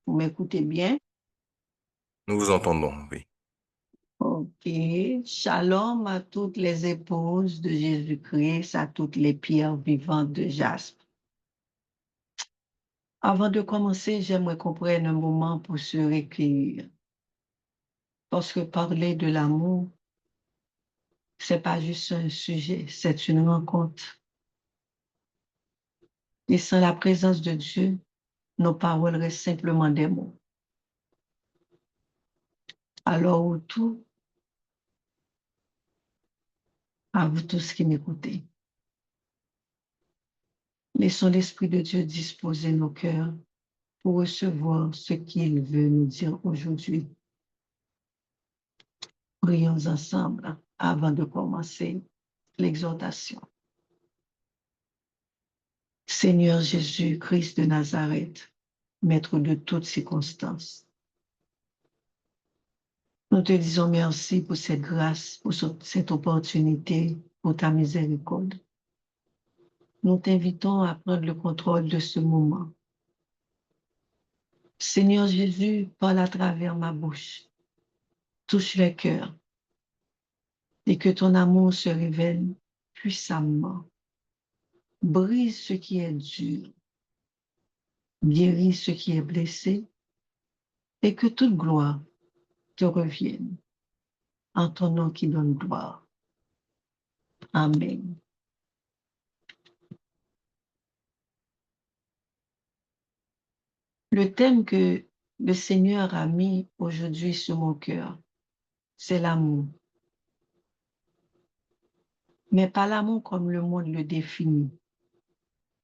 Vous m'écoutez bien? Nous vous entendons, oui. Ok. Shalom à toutes les épouses de Jésus-Christ, à toutes les pierres vivantes de jaspe. Avant de commencer, j'aimerais qu'on prenne un moment pour se recueillir. Parce que parler de l'amour, c'est pas juste un sujet, c'est une rencontre. Et sans la présence de Dieu, nos paroles restent simplement des mots. Alors, autour, à vous tous qui m'écoutez, laissons l'Esprit de Dieu disposer nos cœurs pour recevoir ce qu'il veut nous dire aujourd'hui. Prions ensemble avant de commencer l'exhortation. Seigneur Jésus, Christ de Nazareth, Maître de toutes circonstances, nous te disons merci pour cette grâce, pour cette opportunité, pour ta miséricorde. Nous t'invitons à prendre le contrôle de ce moment. Seigneur Jésus, parle à travers ma bouche, touche les cœurs et que ton amour se révèle puissamment. Brise ce qui est dur, guéris ce qui est blessé et que toute gloire te revienne en ton nom qui donne gloire. Amen. Le thème que le Seigneur a mis aujourd'hui sur mon cœur, c'est l'amour. Mais pas l'amour comme le monde le définit,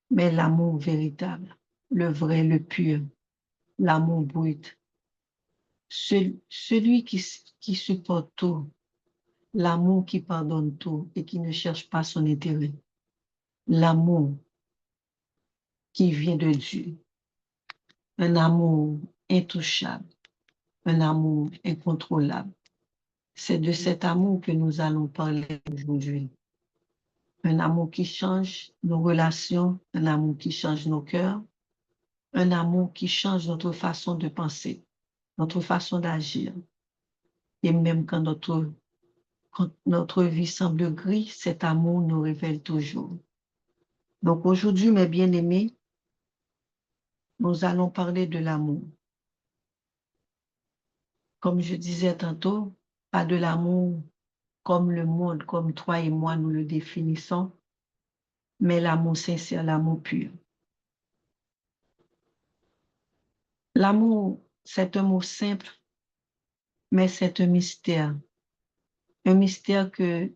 mais l'amour véritable, le vrai, le pur, l'amour brut. Celui qui supporte tout, l'amour qui pardonne tout et qui ne cherche pas son intérêt. L'amour qui vient de Dieu. Un amour intouchable, un amour incontrôlable. C'est de cet amour que nous allons parler aujourd'hui. Un amour qui change nos relations, un amour qui change nos cœurs, un amour qui change notre façon de penser, notre façon d'agir. Et même quand notre vie semble gris, cet amour nous révèle toujours. Donc aujourd'hui, mes bien-aimés, nous allons parler de l'amour. Comme je disais tantôt, pas de l'amour comme le monde, comme toi et moi nous le définissons, mais l'amour sincère, l'amour pur. L'amour, c'est un mot simple, mais c'est un mystère. Un mystère que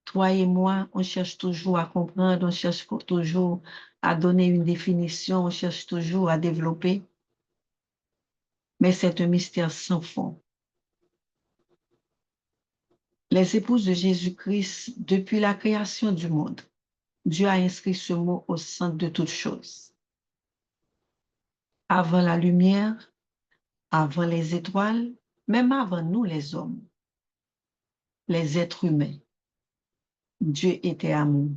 toi et moi, on cherche toujours à comprendre, on cherche toujours à donner une définition, on cherche toujours à développer, mais c'est un mystère sans fond. Les épouses de Jésus-Christ, depuis la création du monde, Dieu a inscrit ce mot au centre de toutes choses. Avant la lumière, avant les étoiles, même avant nous les hommes, les êtres humains, Dieu était amour.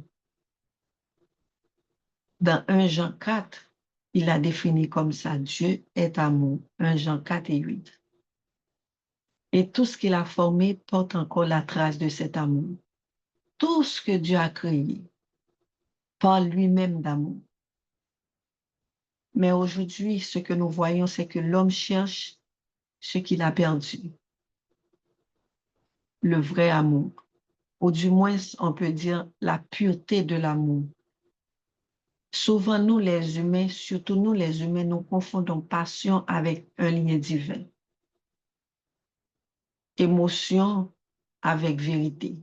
Dans 1 Jean 4, il a défini comme ça, Dieu est amour, 1 Jean 4 et 8. Et tout ce qu'il a formé porte encore la trace de cet amour. Tout ce que Dieu a créé parle lui-même d'amour. Mais aujourd'hui, ce que nous voyons, c'est que l'homme cherche ce qu'il a perdu, le vrai amour, ou du moins, on peut dire la pureté de l'amour. Souvent, nous les humains, surtout nous les humains, nous confondons passion avec un lien divin, émotion avec vérité.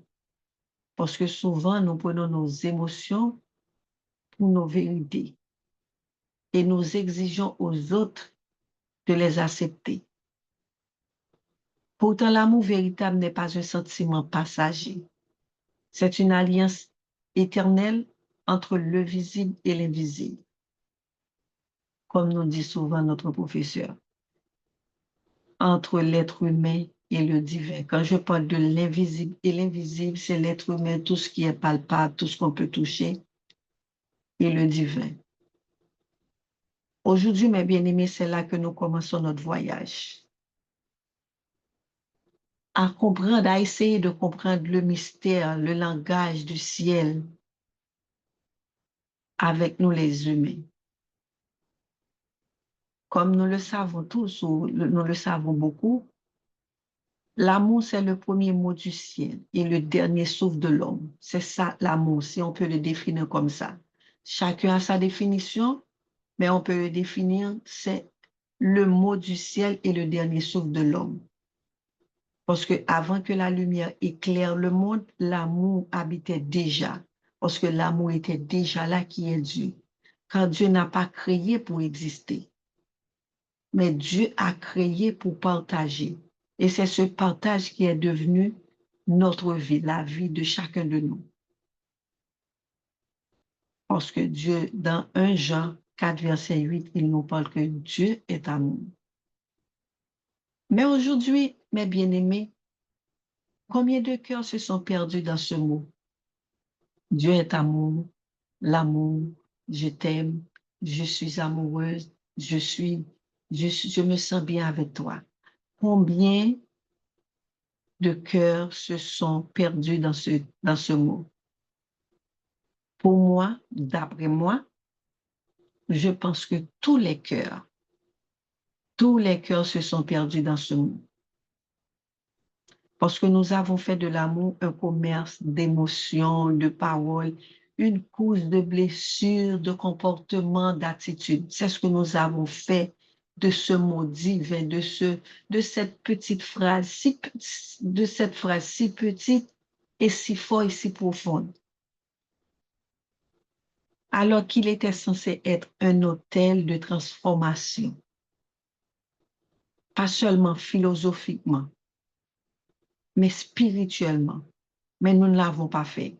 Parce que souvent, nous prenons nos émotions pour nos vérités et nous exigeons aux autres de les accepter. Pourtant, l'amour véritable n'est pas un sentiment passager. C'est une alliance éternelle entre le visible et l'invisible, comme nous dit souvent notre professeur, entre l'être humain et le divin. Quand je parle de l'invisible et l'invisible, c'est l'être humain, tout ce qui est palpable, tout ce qu'on peut toucher, et le divin. Aujourd'hui, mes bien-aimés, c'est là que nous commençons notre voyage. À comprendre, à essayer de comprendre le mystère, le langage du ciel avec nous les humains. Comme nous le savons tous, ou nous le savons beaucoup, l'amour, c'est le premier mot du ciel et le dernier souffle de l'homme. C'est ça, l'amour, si on peut le définir comme ça. Chacun a sa définition, mais on peut le définir, c'est le mot du ciel et le dernier souffle de l'homme. Parce que avant que la lumière éclaire le monde, l'amour habitait déjà. Parce que l'amour était déjà là qui est Dieu. Car Dieu n'a pas créé pour exister, mais Dieu a créé pour partager. Et c'est ce partage qui est devenu notre vie, la vie de chacun de nous. Parce que Dieu, dans 1 Jean 4, verset 8, il nous parle que Dieu est amour. Mais aujourd'hui, mes bien-aimés, combien de cœurs se sont perdus dans ce mot? Dieu est amour, l'amour, je t'aime, je suis amoureuse, je me sens bien avec toi. Combien de cœurs se sont perdus dans ce mot? Pour moi, d'après moi, je pense que tous les cœurs se sont perdus dans ce mot. Parce que nous avons fait de l'amour un commerce d'émotions, de paroles, une cause de blessures, de comportements, d'attitudes. C'est ce que nous avons fait de ce mot divin, de cette petite phrase, de cette phrase si petite et si forte et si profonde. Alors qu'il était censé être un hôtel de transformation, pas seulement philosophiquement, mais spirituellement. Mais nous ne l'avons pas fait.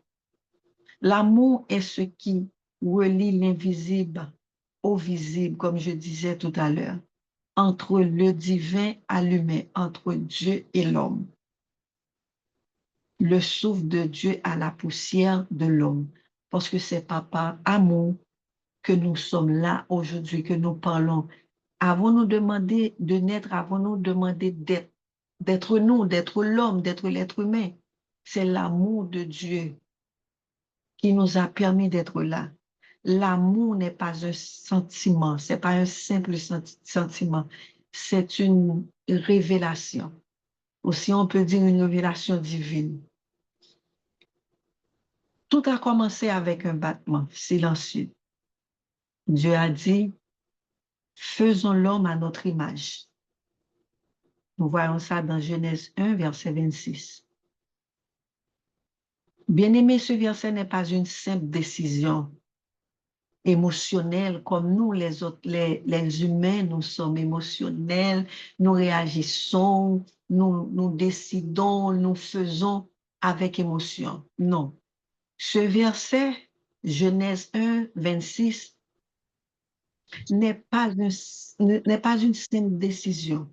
L'amour est ce qui relie l'invisible au visible, comme je disais tout à l'heure, entre le divin à l'humain, entre Dieu et l'homme. Le souffle de Dieu à la poussière de l'homme. Parce que c'est par amour que nous sommes là aujourd'hui, que nous parlons. Avons-nous demandé de naître, avons-nous demandé d'être nous, d'être l'homme, d'être l'être humain? C'est l'amour de Dieu qui nous a permis d'être là. L'amour n'est pas un sentiment, c'est pas un simple sentiment, c'est une révélation. Aussi, on peut dire une révélation divine. Tout a commencé avec un battement silencieux. Dieu a dit, faisons l'homme à notre image. Nous voyons ça dans Genèse 1, verset 26. Bien-aimé, ce verset n'est pas une simple décision émotionnelle comme nous, les autres, les humains, nous sommes émotionnels, nous réagissons, nous décidons, nous faisons avec émotion. Non. Ce verset, Genèse 1, 26, n'est pas une simple décision,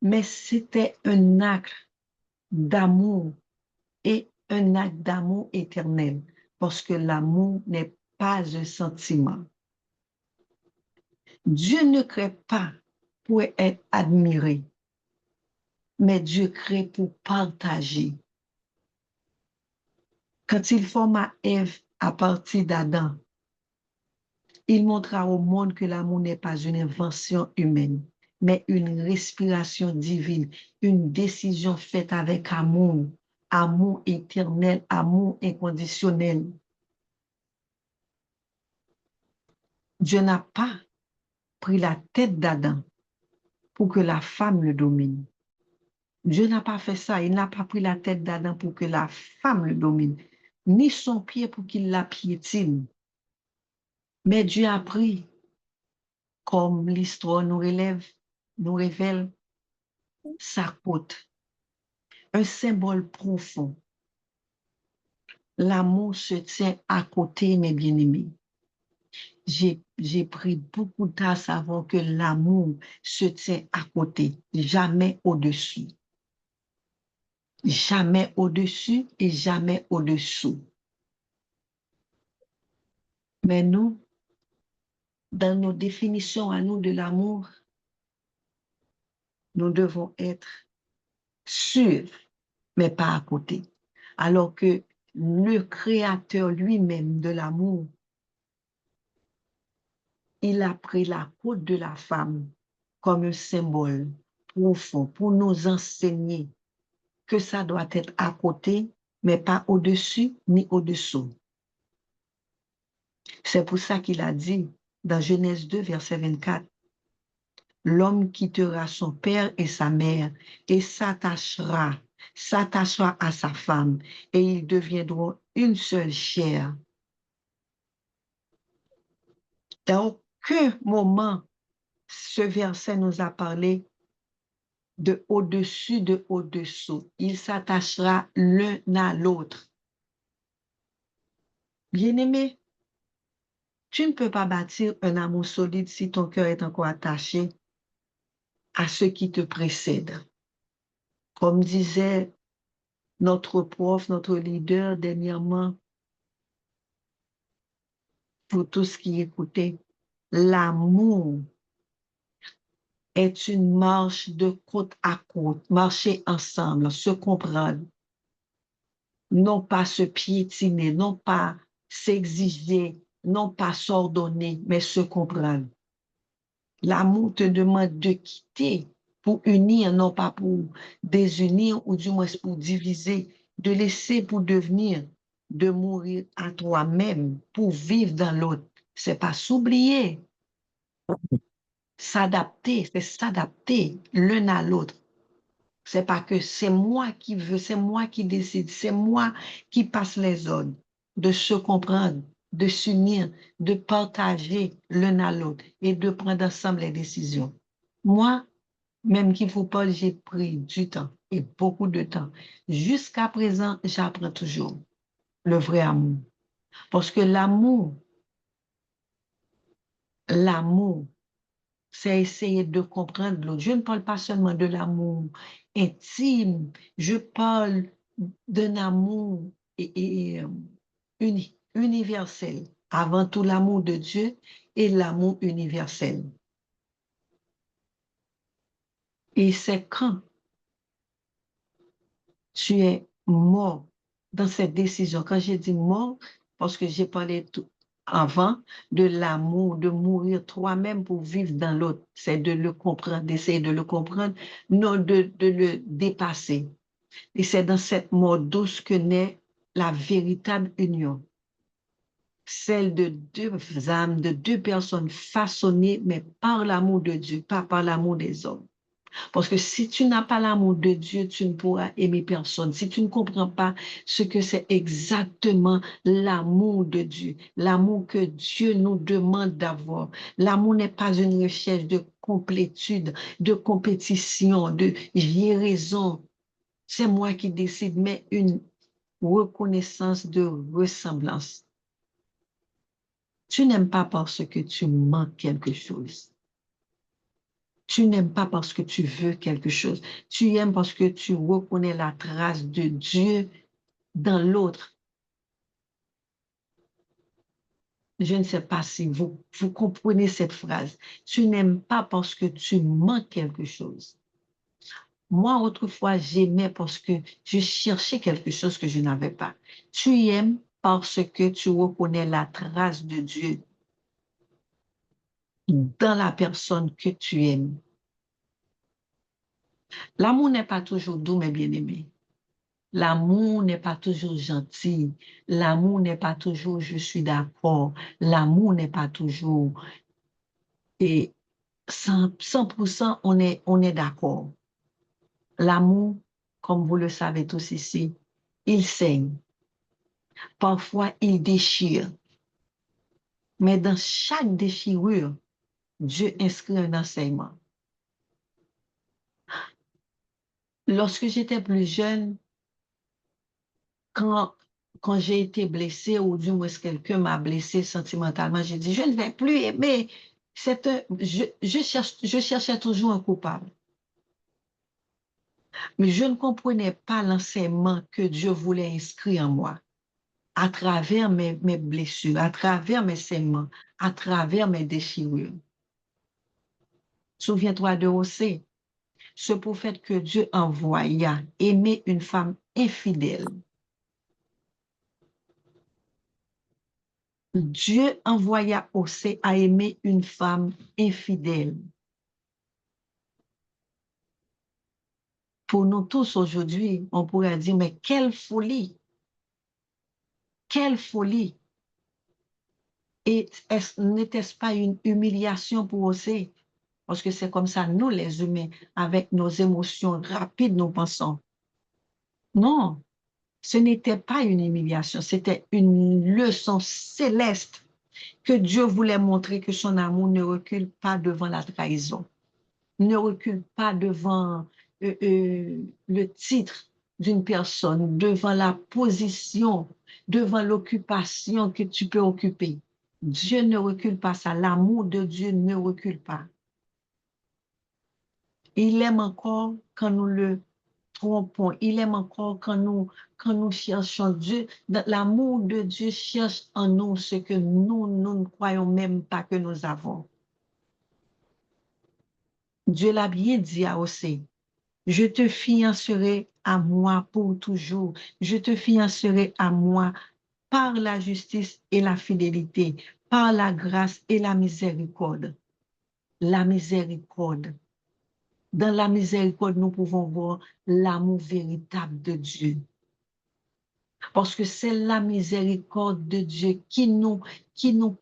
mais c'était un acte d'amour et un acte d'amour éternel, parce que l'amour n'est pas un sentiment. Dieu ne crée pas pour être admiré, mais Dieu crée pour partager. Quand il forma Ève à partir d'Adam, il montra au monde que l'amour n'est pas une invention humaine, mais une respiration divine, une décision faite avec amour, amour éternel, amour inconditionnel. Dieu n'a pas pris la tête d'Adam pour que la femme le domine. Dieu n'a pas fait ça. Il n'a pas pris la tête d'Adam pour que la femme le domine, ni son pied pour qu'il la piétine. Mais Dieu a pris, comme l'histoire nous révèle, sa côte, un symbole profond. L'amour se tient à côté, mes bien-aimés. J'ai pris beaucoup de temps à savoir que l'amour se tient à côté, jamais au-dessus. Jamais au-dessus et jamais au-dessous. Mais nous, dans nos définitions à nous de l'amour, nous devons être sûrs, mais pas à côté. Alors que le créateur lui-même de l'amour, il a pris la côte de la femme comme un symbole profond pour nous enseigner que ça doit être à côté, mais pas au-dessus ni au-dessous. C'est pour ça qu'il a dit dans Genèse 2, verset 24, l'homme quittera son père et sa mère et s'attachera à sa femme et ils deviendront une seule chair. Dans aucun moment, ce verset nous a parlé de au-dessus, de au-dessous. Il s'attachera l'un à l'autre. Bien-aimé, tu ne peux pas bâtir un amour solide si ton cœur est encore attaché à ce qui te précède. Comme disait notre prof, notre leader dernièrement, pour tous qui écoutaient, l'amour est une marche de côte à côte, marcher ensemble, se comprendre, non pas se piétiner, non pas s'exiger, non pas s'ordonner, mais se comprendre. L'amour te demande de quitter pour unir, non pas pour désunir ou du moins pour diviser, de laisser pour devenir, de mourir à toi-même pour vivre dans l'autre. C'est pas s'oublier, s'adapter, c'est s'adapter l'un à l'autre. C'est pas que c'est moi qui veux, c'est moi qui décide, c'est moi qui passe les ordres, de se comprendre, de s'unir, de partager l'un à l'autre et de prendre ensemble les décisions. Moi, même qu'il faut pas, j'ai pris du temps et beaucoup de temps. Jusqu'à présent, j'apprends toujours le vrai amour. Parce que l'amour, c'est essayer de comprendre l'autre. Je ne parle pas seulement de l'amour intime, je parle d'un amour universel. Avant tout, l'amour de Dieu et l'amour universel. Et c'est quand tu es mort dans cette décision. Quand j'ai dit mort, parce que j'ai parlé tout avant de l'amour, de mourir toi-même pour vivre dans l'autre, c'est de le comprendre, d'essayer de le comprendre, non de le dépasser. Et c'est dans cette mort douce que naît la véritable union, celle de deux âmes, de deux personnes façonnées, mais par l'amour de Dieu, pas par l'amour des hommes. Parce que si tu n'as pas l'amour de Dieu, tu ne pourras aimer personne. Si tu ne comprends pas ce que c'est exactement l'amour de Dieu, l'amour que Dieu nous demande d'avoir. L'amour n'est pas une recherche de complétude, de compétition, de j'ai raison. C'est moi qui décide, mais une reconnaissance de ressemblance. Tu n'aimes pas parce que tu manques quelque chose. Tu n'aimes pas parce que tu veux quelque chose. Tu aimes parce que tu reconnais la trace de Dieu dans l'autre. Je ne sais pas si vous comprenez cette phrase. Tu n'aimes pas parce que tu manques quelque chose. Moi, autrefois, j'aimais parce que je cherchais quelque chose que je n'avais pas. Tu aimes parce que tu reconnais la trace de Dieu dans la personne que tu aimes. L'amour n'est pas toujours doux, mes bien-aimés. L'amour n'est pas toujours gentil. L'amour n'est pas toujours je suis d'accord. L'amour n'est pas toujours et 100% on est d'accord. L'amour, comme vous le savez tous ici, il saigne. Parfois, il déchire. Mais dans chaque déchirure, Dieu inscrit un enseignement. Lorsque j'étais plus jeune, quand, quand j'ai été blessée, ou du moins quelqu'un m'a blessée sentimentalement, j'ai dit, je ne vais plus aimer. Je cherchais toujours un coupable. Mais je ne comprenais pas l'enseignement que Dieu voulait inscrire en moi. à travers mes blessures, à travers mes saignements, à travers mes déchirures. Souviens-toi de Osée, ce prophète que Dieu envoya aimer une femme infidèle. Dieu envoya Osée à aimer une femme infidèle. Pour nous tous aujourd'hui, on pourrait dire, mais quelle folie! Quelle folie! Et n'était-ce pas une humiliation pour Osée? Parce que c'est comme ça, nous les humains, avec nos émotions rapides, nous pensons. Non, ce n'était pas une humiliation, c'était une leçon céleste que Dieu voulait montrer que son amour ne recule pas devant la trahison, ne recule pas devant le titre d'une personne, devant la position, devant l'occupation que tu peux occuper. Dieu ne recule pas ça, l'amour de Dieu ne recule pas. Il aime encore quand nous le trompons. Il aime encore quand nous cherchons Dieu. L'amour de Dieu cherche en nous ce que nous ne croyons même pas que nous avons. Dieu l'a bien dit à Osée, je te fiancerai à moi pour toujours. Je te fiancerai à moi par la justice et la fidélité, par la grâce et la miséricorde. La miséricorde. Dans la miséricorde, nous pouvons voir l'amour véritable de Dieu. Parce que c'est la miséricorde de Dieu qui nous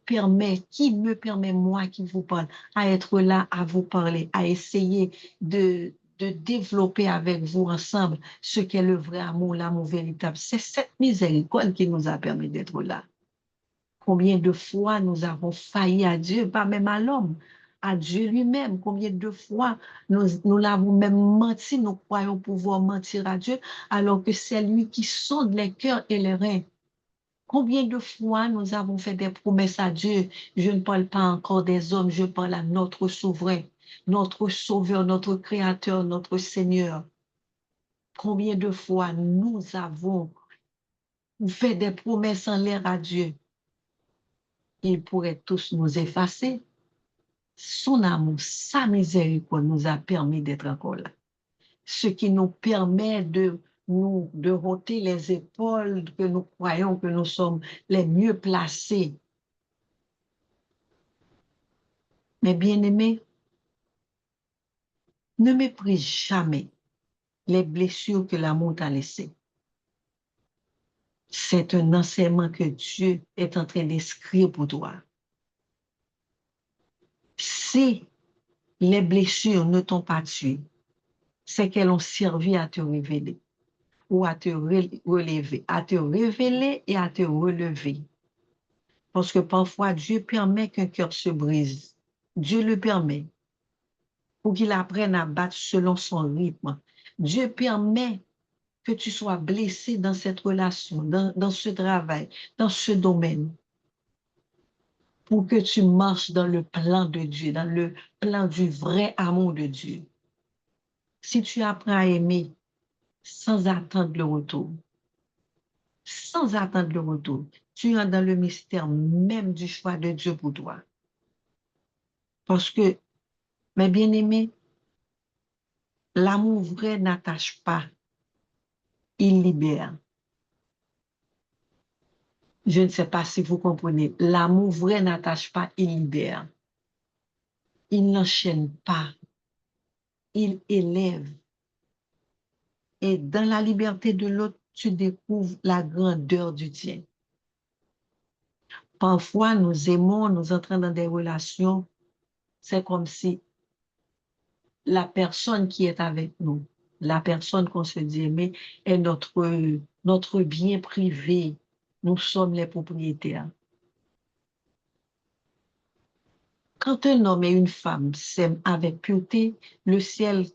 permet, qui me permet, moi qui vous parle, à être là, à vous parler, à essayer de développer avec vous ensemble ce qu'est le vrai amour, l'amour véritable. C'est cette miséricorde qui nous a permis d'être là. Combien de fois nous avons failli à Dieu, pas même à l'homme, à Dieu lui-même. Combien de fois nous l'avons même menti, nous croyons pouvoir mentir à Dieu, alors que c'est lui qui sonde les cœurs et les reins. Combien de fois nous avons fait des promesses à Dieu? Je ne parle pas encore des hommes, je parle à notre souverain, notre sauveur, notre créateur, notre Seigneur. Combien de fois nous avons fait des promesses en l'air à Dieu? Ils pourraient tous nous effacer. Son amour, sa miséricorde nous a permis d'être encore là. Ce qui nous permet de ôter les épaules, que nous croyons que nous sommes les mieux placés. Mais bien-aimés, ne méprise jamais les blessures que l'amour t'a laissées. C'est un enseignement que Dieu est en train d'écrire pour toi. Si les blessures ne t'ont pas tué, c'est qu'elles ont servi à te révéler ou à te relever, à te révéler et à te relever. Parce que parfois, Dieu permet qu'un cœur se brise. Dieu le permet pour qu'il apprenne à battre selon son rythme. Dieu permet que tu sois blessé dans cette relation, dans ce travail, dans ce domaine, pour que tu marches dans le plan de Dieu, dans le plan du vrai amour de Dieu. Si tu apprends à aimer sans attendre le retour, sans attendre le retour, tu es dans le mystère même du choix de Dieu pour toi. Parce que, mes bien-aimés, l'amour vrai n'attache pas, il libère. Je ne sais pas si vous comprenez. L'amour vrai n'attache pas, il libère. Il n'enchaîne pas, il élève. Et dans la liberté de l'autre, tu découvres la grandeur du tien. Parfois, nous aimons, nous entrons dans des relations, c'est comme si la personne qui est avec nous, la personne qu'on se dit aimer, est notre bien privé. Nous sommes les propriétaires. Quand un homme et une femme s'aiment avec pureté, le ciel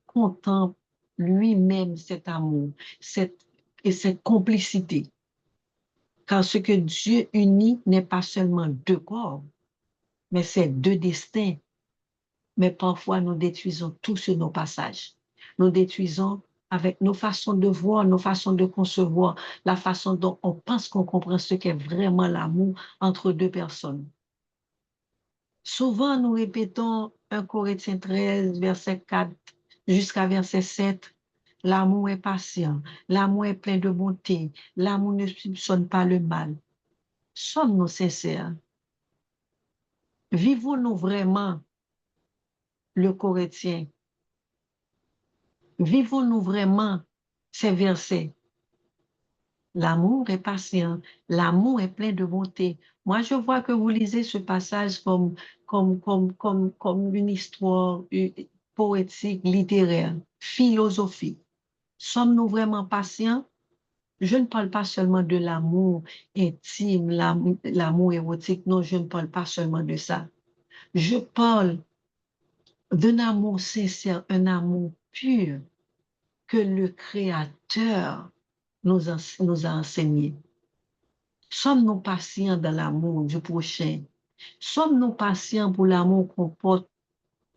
contemple lui-même cet amour et cette complicité. Car ce que Dieu unit n'est pas seulement deux corps, mais c'est deux destins. Mais parfois, nous détruisons tout sur nos passages. Nous détruisons avec nos façons de voir, nos façons de concevoir, la façon dont on pense qu'on comprend ce qu'est vraiment l'amour entre deux personnes. Souvent, nous répétons 1 Corinthiens 13, verset 4 jusqu'à verset 7. L'amour est patient, l'amour est plein de bonté, l'amour ne soupçonne pas le mal. Sommes-nous sincères? Vivons-nous vraiment le Corinthien? Vivons-nous vraiment ces versets? L'amour est patient, l'amour est plein de bonté. Moi, je vois que vous lisez ce passage comme une histoire poétique, littéraire, philosophique. Sommes-nous vraiment patients? Je ne parle pas seulement de l'amour intime, l'amour érotique. Non, je ne parle pas seulement de ça. Je parle d'un amour sincère, un amour pur que le Créateur nous a enseigné. Sommes-nous patients dans l'amour du prochain? Sommes-nous patients pour l'amour qu'on porte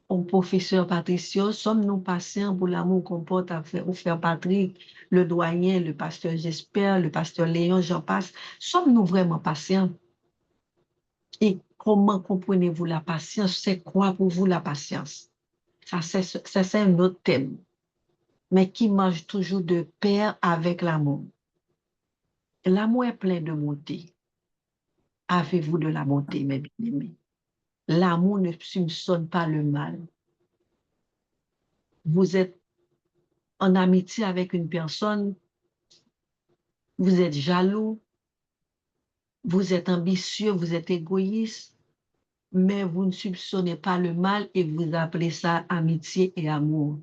au professeur Patricio? Sommes-nous patients pour l'amour qu'on porte au frère Patrick, le doyen, le pasteur J'espère, le pasteur Léon, j'en passe? Sommes-nous vraiment patients? Et comment comprenez-vous la patience? C'est quoi pour vous la patience? Ça, c'est un autre thème, mais qui marche toujours de pair avec l'amour. L'amour est plein de bonté. Avez-vous de la bonté, mes bien-aimés? L'amour ne soupçonne pas le mal. Vous êtes en amitié avec une personne, vous êtes jaloux, vous êtes ambitieux, vous êtes égoïste, mais vous ne soupçonnez pas le mal et vous appelez ça amitié et amour.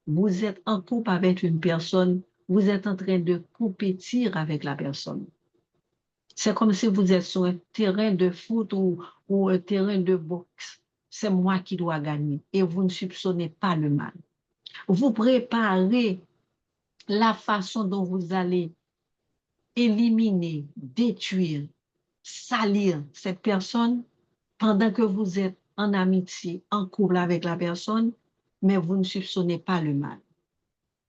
Vous êtes en couple avec une personne, vous êtes en train de compétir avec la personne. C'est comme si vous êtes sur un terrain de foot ou un terrain de boxe. C'est moi qui dois gagner et vous ne soupçonnez pas le mal. Vous préparez la façon dont vous allez éliminer, détruire, salir cette personne pendant que vous êtes en amitié, en couple avec la personne, mais vous ne soupçonnez pas le mal.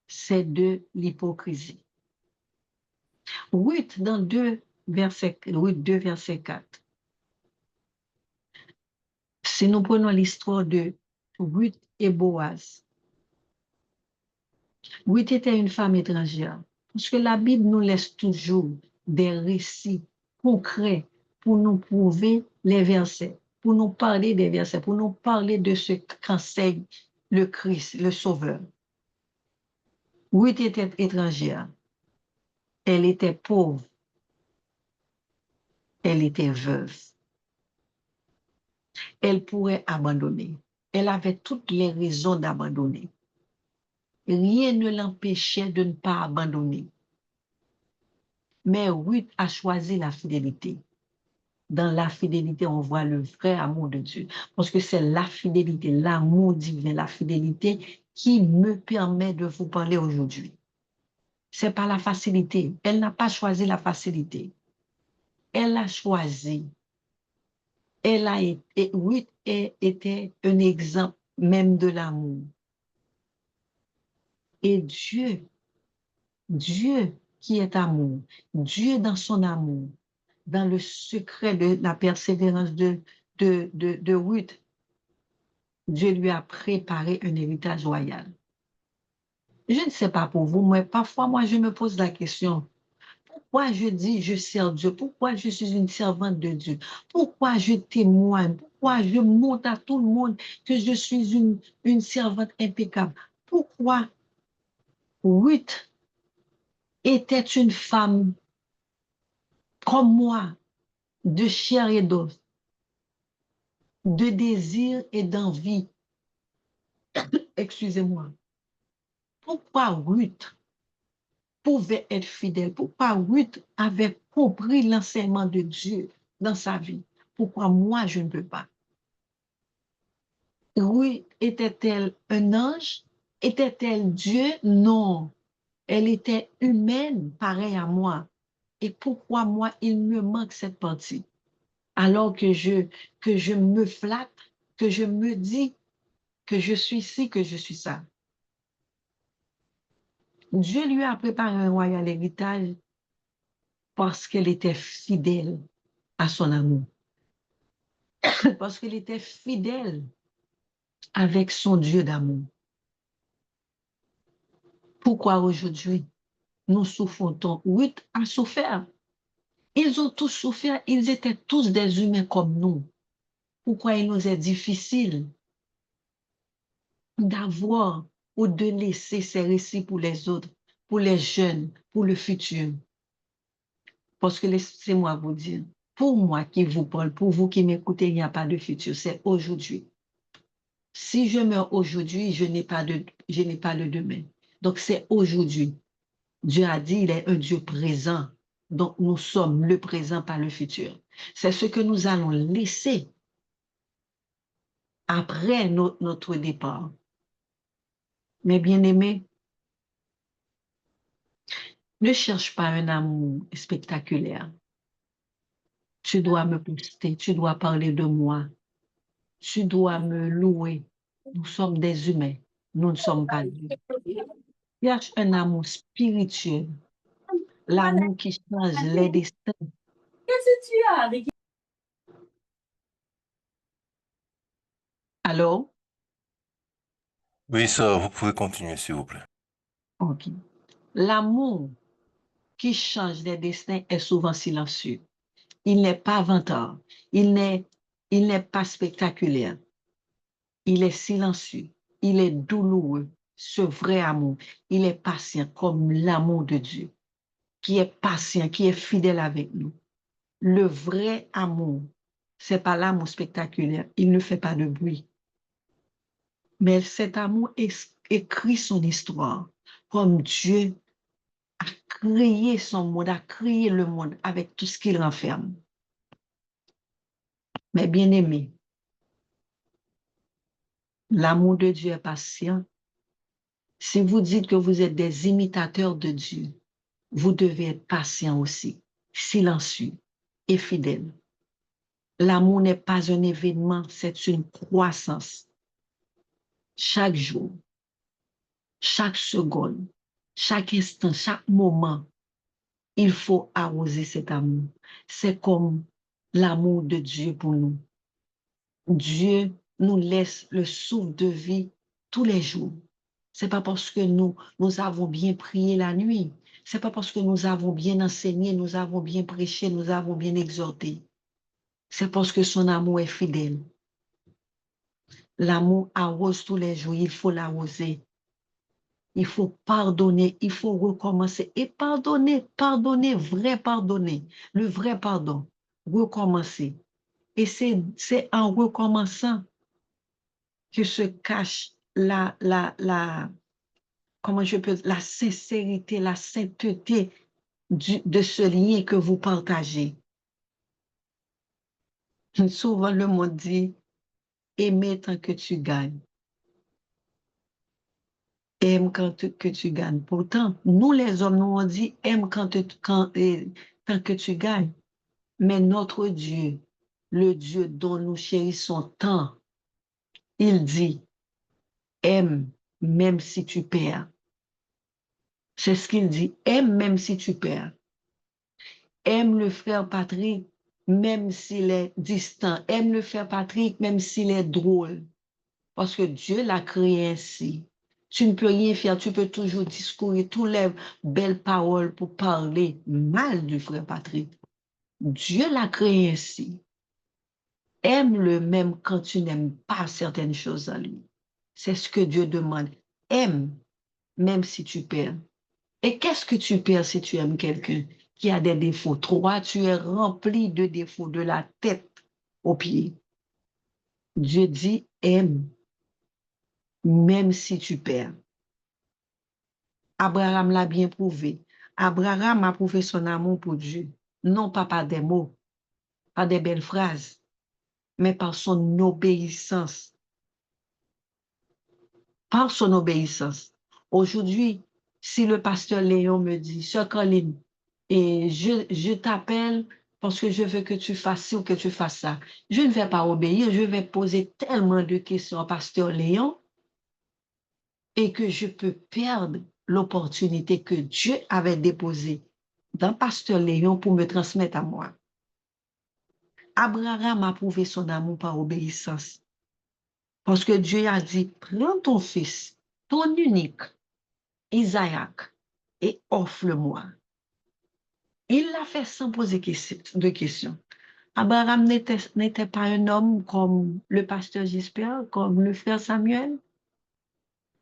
C'est de l'hypocrisie. Ruth, dans Ruth 2, verset 4. Si nous prenons l'histoire de Ruth et Boaz, Ruth était une femme étrangère. Parce que la Bible nous laisse toujours des récits concrets pour nous prouver les versets, pour nous parler des versets, pour nous parler de ce qu'enseigne le Christ, le Sauveur. Ruth était étrangère. Elle était pauvre. Elle était veuve. Elle pourrait abandonner. Elle avait toutes les raisons d'abandonner. Rien ne l'empêchait de ne pas abandonner. Mais Ruth a choisi la fidélité. Dans la fidélité, on voit le vrai amour de Dieu. Parce que c'est la fidélité, l'amour divin, la fidélité qui me permet de vous parler aujourd'hui. C'est pas la facilité. Elle n'a pas choisi la facilité. Elle a choisi. Ruth était un exemple même de l'amour. Et Dieu qui est amour, Dieu dans son amour, dans le secret de la persévérance de Ruth, Dieu lui a préparé un héritage royal. Je ne sais pas pour vous, mais parfois, moi, je me pose la question, pourquoi je dis je sers Dieu? Pourquoi je suis une servante de Dieu? Pourquoi je témoigne? Pourquoi je montre à tout le monde que je suis une servante impeccable? Pourquoi Ruth était une femme comme moi, de chair et d'os, de désir et d'envie? Excusez-moi. Pourquoi Ruth pouvait être fidèle? Pourquoi Ruth avait compris l'enseignement de Dieu dans sa vie? Pourquoi moi, je ne peux pas? Ruth était-elle un ange? Était-elle Dieu? Non. Elle était humaine, pareille à moi. Et pourquoi moi, il me manque cette partie? Alors que je me flatte, que je me dis que je suis ci, que je suis ça. Dieu lui a préparé un royal héritage parce qu'elle était fidèle à son amour, parce qu'elle était fidèle avec son Dieu d'amour. Pourquoi aujourd'hui nous souffrons tant? Ruth a souffert. Ils ont tous souffert, ils étaient tous des humains comme nous. Pourquoi il nous est difficile d'avoir ou de laisser ces récits pour les autres, pour les jeunes, pour le futur? Parce que laissez-moi vous dire, pour moi qui vous parle, pour vous qui m'écoutez, il n'y a pas de futur, c'est aujourd'hui. Si je meurs aujourd'hui, je n'ai pas de demain. Donc c'est aujourd'hui. Dieu a dit, il est un Dieu présent. Donc nous sommes le présent, pas le futur. C'est ce que nous allons laisser après notre départ. Mes bien-aimés, ne cherche pas un amour spectaculaire. Tu dois me poster, tu dois parler de moi, tu dois me louer. Nous sommes des humains, nous ne sommes pas Dieu. Cherche un amour spirituel, l'amour qui change les destins. Qu'est-ce que tu as avec Alors, Oui, ça, vous pouvez continuer, s'il vous plaît. ok. L'amour qui change les destins est souvent silencieux. Il n'est pas vantard, il n'est, il n'est pas spectaculaire. Il est silencieux, il est douloureux, ce vrai amour. Il est patient comme l'amour de Dieu, qui est patient, qui est fidèle avec nous. Le vrai amour, c'est pas l'amour spectaculaire, il ne fait pas de bruit. Mais cet amour écrit son histoire, comme Dieu a créé son monde, a créé le monde avec tout ce qu'il renferme. Mais bien aimé, l'amour de Dieu est patient. Si vous dites que vous êtes des imitateurs de Dieu, vous devez être patient aussi, silencieux et fidèle. L'amour n'est pas un événement, c'est une croissance. Chaque jour, chaque seconde, chaque instant, chaque moment, il faut arroser cet amour. C'est comme l'amour de Dieu pour nous. Dieu nous laisse le souffle de vie tous les jours. C'est pas parce que nous avons bien prié la nuit. C'est pas parce que nous avons bien enseigné, nous avons bien prêché, nous avons bien exhorté. C'est parce que son amour est fidèle. L'amour arrose tous les jours, il faut l'arroser. Il faut pardonner, il faut recommencer. Et pardonner, pardonner, vrai pardonner, le vrai pardon, recommencer. Et c'est en recommençant que se cache comment je peux, la sincérité, la sainteté de ce lien que vous partagez. Souvent, le monde dit, aimer tant que tu gagnes. Aime que tu gagnes. Pourtant, nous les hommes, nous on dit, aime tant que tu gagnes. Mais notre Dieu, le Dieu dont nous chérissons tant, il dit, aime même si tu perds. C'est ce qu'il dit, aime même si tu perds. Aime le frère Patrick, même s'il est distant. Aime le frère Patrick, même s'il est drôle. Parce que Dieu l'a créé ainsi. Tu ne peux rien faire, tu peux toujours discourir toutes les belles paroles pour parler mal du frère Patrick. Dieu l'a créé ainsi. Aime-le même quand tu n'aimes pas certaines choses en lui. C'est ce que Dieu demande. Aime, même si tu perds. Et qu'est-ce que tu perds si tu aimes quelqu'un qui a des défauts? Toi, tu es rempli de défauts de la tête aux pieds. Dieu dit aime, même si tu perds. Abraham l'a bien prouvé. Abraham a prouvé son amour pour Dieu, non pas par des mots, pas des belles phrases, mais par son obéissance. Par son obéissance. Aujourd'hui, si le pasteur Léon me dit, Sœur Colline, et je t'appelle parce que je veux que tu fasses ci ou que tu fasses ça, je ne vais pas obéir, je vais poser tellement de questions au pasteur Léon et que je peux perdre l'opportunité que Dieu avait déposée dans Pasteur Léon pour me transmettre à moi. Abraham a prouvé son amour par obéissance. Parce que Dieu a dit, prends ton fils, ton unique, Isaac, et offre-le-moi. Il l'a fait sans poser de questions. Abraham n'était pas un homme comme le pasteur Gisbert, comme le frère Samuel.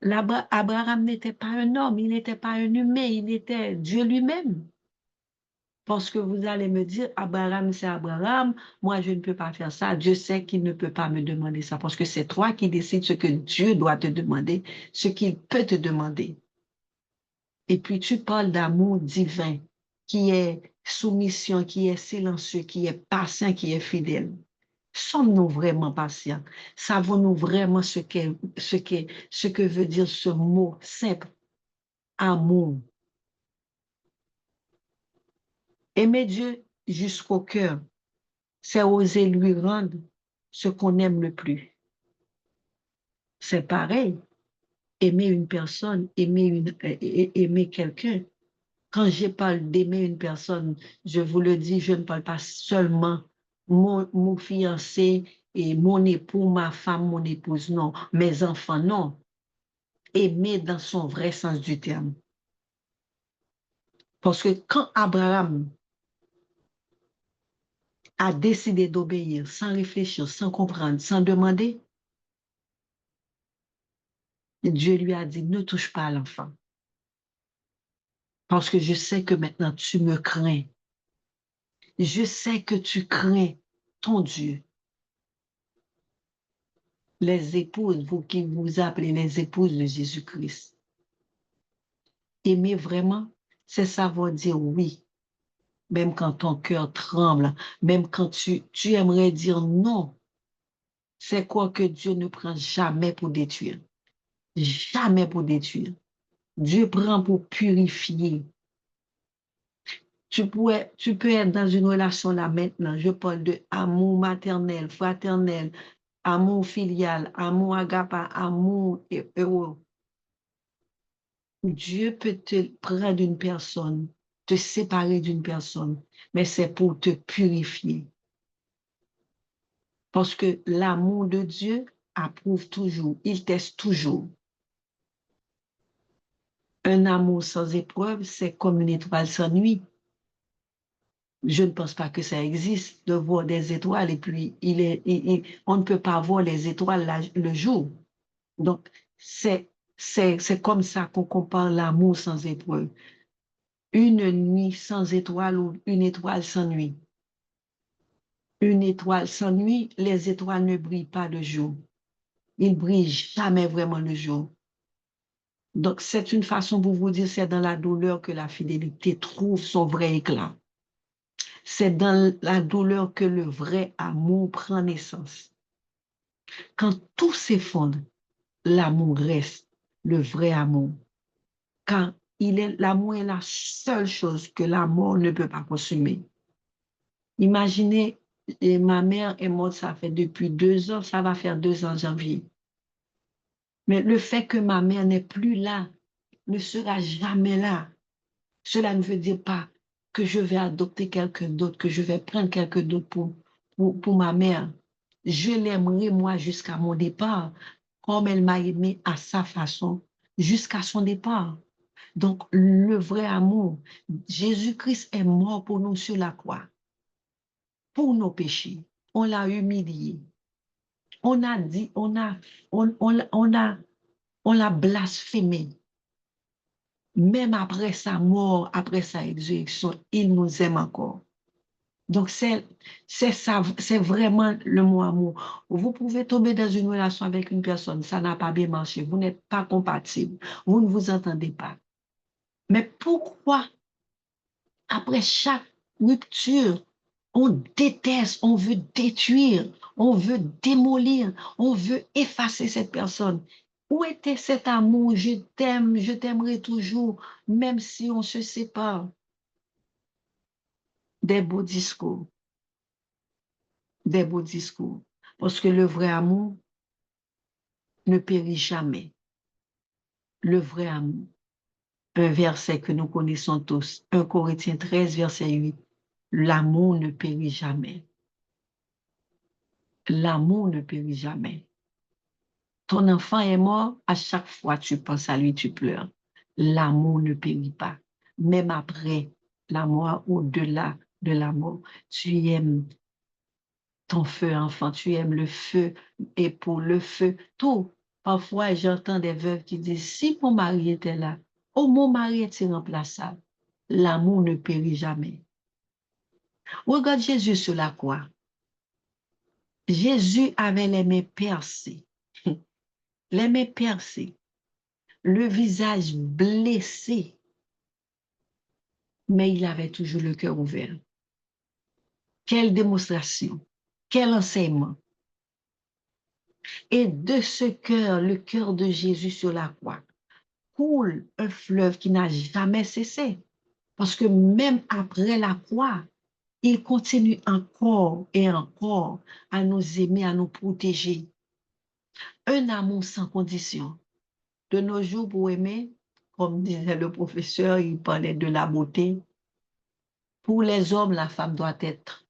Abraham n'était pas un homme, il n'était pas un humain, il était Dieu lui-même. Parce que vous allez me dire, Abraham, c'est Abraham, moi je ne peux pas faire ça. Dieu sait qu'il ne peut pas me demander ça, parce que c'est toi qui décides ce que Dieu doit te demander, ce qu'il peut te demander. Et puis tu parles d'amour divin, qui est soumission, qui est silencieux, qui est patient, qui est fidèle. Sommes-nous vraiment patients? Savons-nous vraiment ce que veut dire ce mot simple, amour? Aimer Dieu jusqu'au cœur, c'est oser lui rendre ce qu'on aime le plus. C'est pareil, aimer une personne, aimer quelqu'un. Quand je parle d'aimer une personne, je vous le dis, je ne parle pas seulement mon fiancé et mon époux, ma femme, mon épouse, non. Mes enfants, non. Aimer dans son vrai sens du terme. Parce que quand Abraham a décidé d'obéir sans réfléchir, sans comprendre, sans demander, Dieu lui a dit, ne touche pas à l'enfant. Parce que je sais que maintenant tu me crains. Je sais que tu crains ton Dieu. Les épouses, vous qui vous appelez les épouses de Jésus-Christ. Aimer vraiment, c'est savoir dire oui, même quand ton cœur tremble, même quand tu aimerais dire non. C'est quoi que Dieu ne prend jamais pour détruire. Jamais pour détruire. Dieu prend pour purifier. Tu peux être dans une relation là maintenant. Je parle de amour maternel, fraternel, amour filial, amour agape, amour heureux. Dieu peut te prendre d'une personne, te séparer d'une personne, mais c'est pour te purifier. Parce que l'amour de Dieu approuve toujours, il teste toujours. Un amour sans épreuve, c'est comme une étoile sans nuit. Je ne pense pas que ça existe de voir des étoiles et puis on ne peut pas voir les étoiles le jour. Donc, c'est comme ça qu'on compare l'amour sans épreuve. Une nuit sans étoile ou une étoile sans nuit. Une étoile sans nuit, les étoiles ne brillent pas le jour. Ils brillent jamais vraiment le jour. Donc, c'est une façon pour vous dire, c'est dans la douleur que la fidélité trouve son vrai éclat. C'est dans la douleur que le vrai amour prend naissance. Quand tout s'effondre, l'amour reste, le vrai amour. Car l'amour est la seule chose que la mort ne peut pas consumer. Imaginez, ma mère est morte, ça fait depuis 2 ans, ça va faire 2 ans en janvier. Mais le fait que ma mère n'est plus là, ne sera jamais là, cela ne veut dire pas que je vais adopter quelqu'un d'autre, que je vais prendre quelqu'un d'autre pour ma mère. Je l'aimerai, moi, jusqu'à mon départ, comme elle m'a aimé à sa façon, jusqu'à son départ. Donc, le vrai amour, Jésus-Christ est mort pour nous sur la croix, pour nos péchés. On l'a humilié. On a dit, on l'a blasphémé. Même après sa mort, après sa résurrection, il nous aime encore. Donc, c'est ça, c'est vraiment le mot amour. Vous pouvez tomber dans une relation avec une personne, ça n'a pas bien marché, vous n'êtes pas compatible, vous ne vous entendez pas. Mais pourquoi, après chaque rupture, on déteste, on veut détruire, on veut démolir, on veut effacer cette personne? Où était cet amour? Je t'aime, je t'aimerai toujours, même si on se sépare. Des beaux discours, des beaux discours. Parce que le vrai amour ne périt jamais. Le vrai amour. un verset que nous connaissons tous, 1 Corinthiens 13, verset 8. L'amour ne périt jamais. L'amour ne périt jamais. Ton enfant est mort, à chaque fois tu penses à lui, tu pleures. L'amour ne périt pas. Même après la mort, au-delà de la mort, tu aimes ton feu, enfant, tu aimes le feu, et pour le feu, tout. Parfois, j'entends des veuves qui disent, si mon mari était là, oh, mon mari est irremplaçable. L'amour ne périt jamais. Regarde Jésus sur la croix. Jésus avait les mains percées, les mains percées, le visage blessé, mais il avait toujours le cœur ouvert. Quelle démonstration, quel enseignement. Et de ce cœur, le cœur de Jésus sur la croix, coule un fleuve qui n'a jamais cessé. Parce que même après la croix, il continue encore et encore à nous aimer, à nous protéger. Un amour sans condition. De nos jours, pour aimer, comme disait le professeur, il parlait de la beauté. Pour les hommes, la femme doit être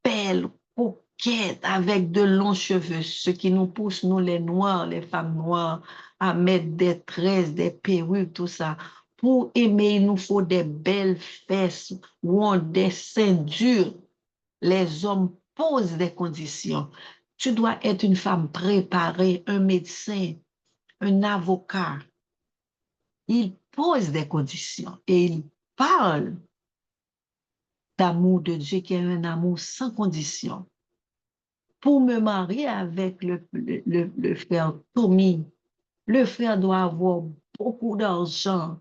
belle, coquette, avec de longs cheveux, ce qui nous pousse, nous les noirs, les femmes noires, à mettre des tresses, des perruques, tout ça. Pour aimer, il nous faut des belles fesses, rondes, des seins durs. Les hommes posent des conditions. Tu dois être une femme préparée, un médecin, un avocat. Il pose des conditions et il parle d'amour de Dieu qui est un amour sans condition. Pour me marier avec le frère Tommy, le frère doit avoir beaucoup d'argent,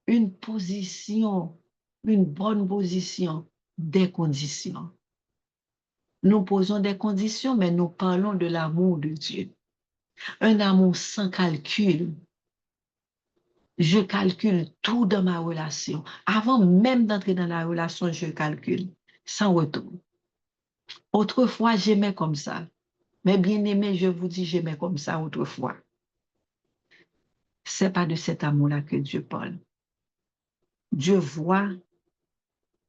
une position, une bonne position, des conditions. Nous posons des conditions, mais nous parlons de l'amour de Dieu. Un amour sans calcul. Je calcule tout dans ma relation. Avant même d'entrer dans la relation, je calcule, sans retour. Autrefois, j'aimais comme ça. Mais bien aimé, je vous dis, j'aimais comme ça autrefois. C'est pas de cet amour-là que Dieu parle. Dieu voit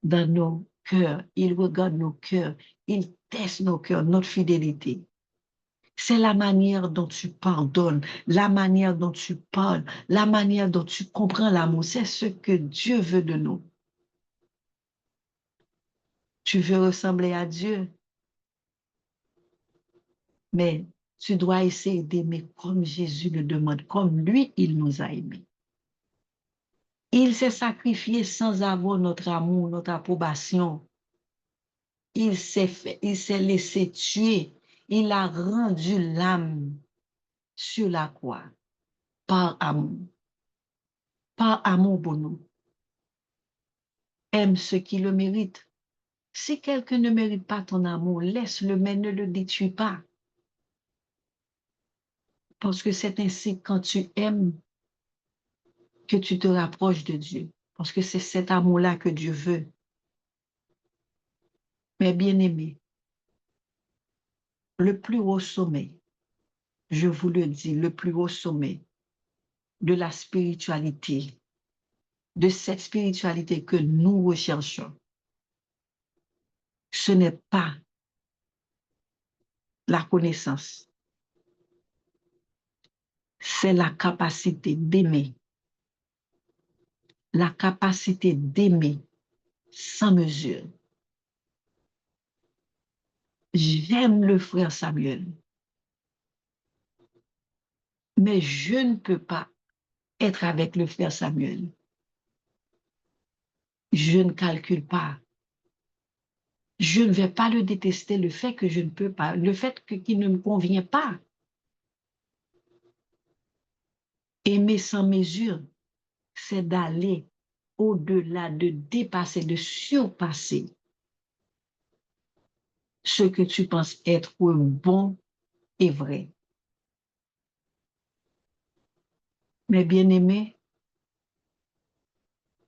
dans nos cœurs, il regarde nos cœurs, il teste nos cœurs, notre fidélité. C'est la manière dont tu pardonnes, la manière dont tu parles, la manière dont tu comprends l'amour. C'est ce que Dieu veut de nous. Tu veux ressembler à Dieu, mais tu dois essayer d'aimer comme Jésus le demande, comme lui, il nous a aimés. Il s'est sacrifié sans avoir notre amour, notre approbation. Il s'est laissé tuer. Il a rendu l'âme sur la croix par amour. Par amour pour nous. Aime ceux qui le méritent. Si quelqu'un ne mérite pas ton amour, laisse-le, mais ne le détruis pas. Parce que c'est ainsi quand tu aimes que tu te rapproches de Dieu. Parce que c'est cet amour-là que Dieu veut. Mais bien aimé, le plus haut sommet, je vous le dis, le plus haut sommet de la spiritualité, de cette spiritualité que nous recherchons, ce n'est pas la connaissance, c'est la capacité d'aimer. La capacité d'aimer sans mesure. J'aime le frère Samuel, mais je ne peux pas être avec le frère Samuel. Je ne calcule pas. Je ne vais pas le détester, le fait que je ne peux pas, le fait qu'il ne me convient pas. Aimer sans mesure, c'est d'aller au-delà, de dépasser, de surpasser ce que tu penses être bon et vrai. Mais bien aimé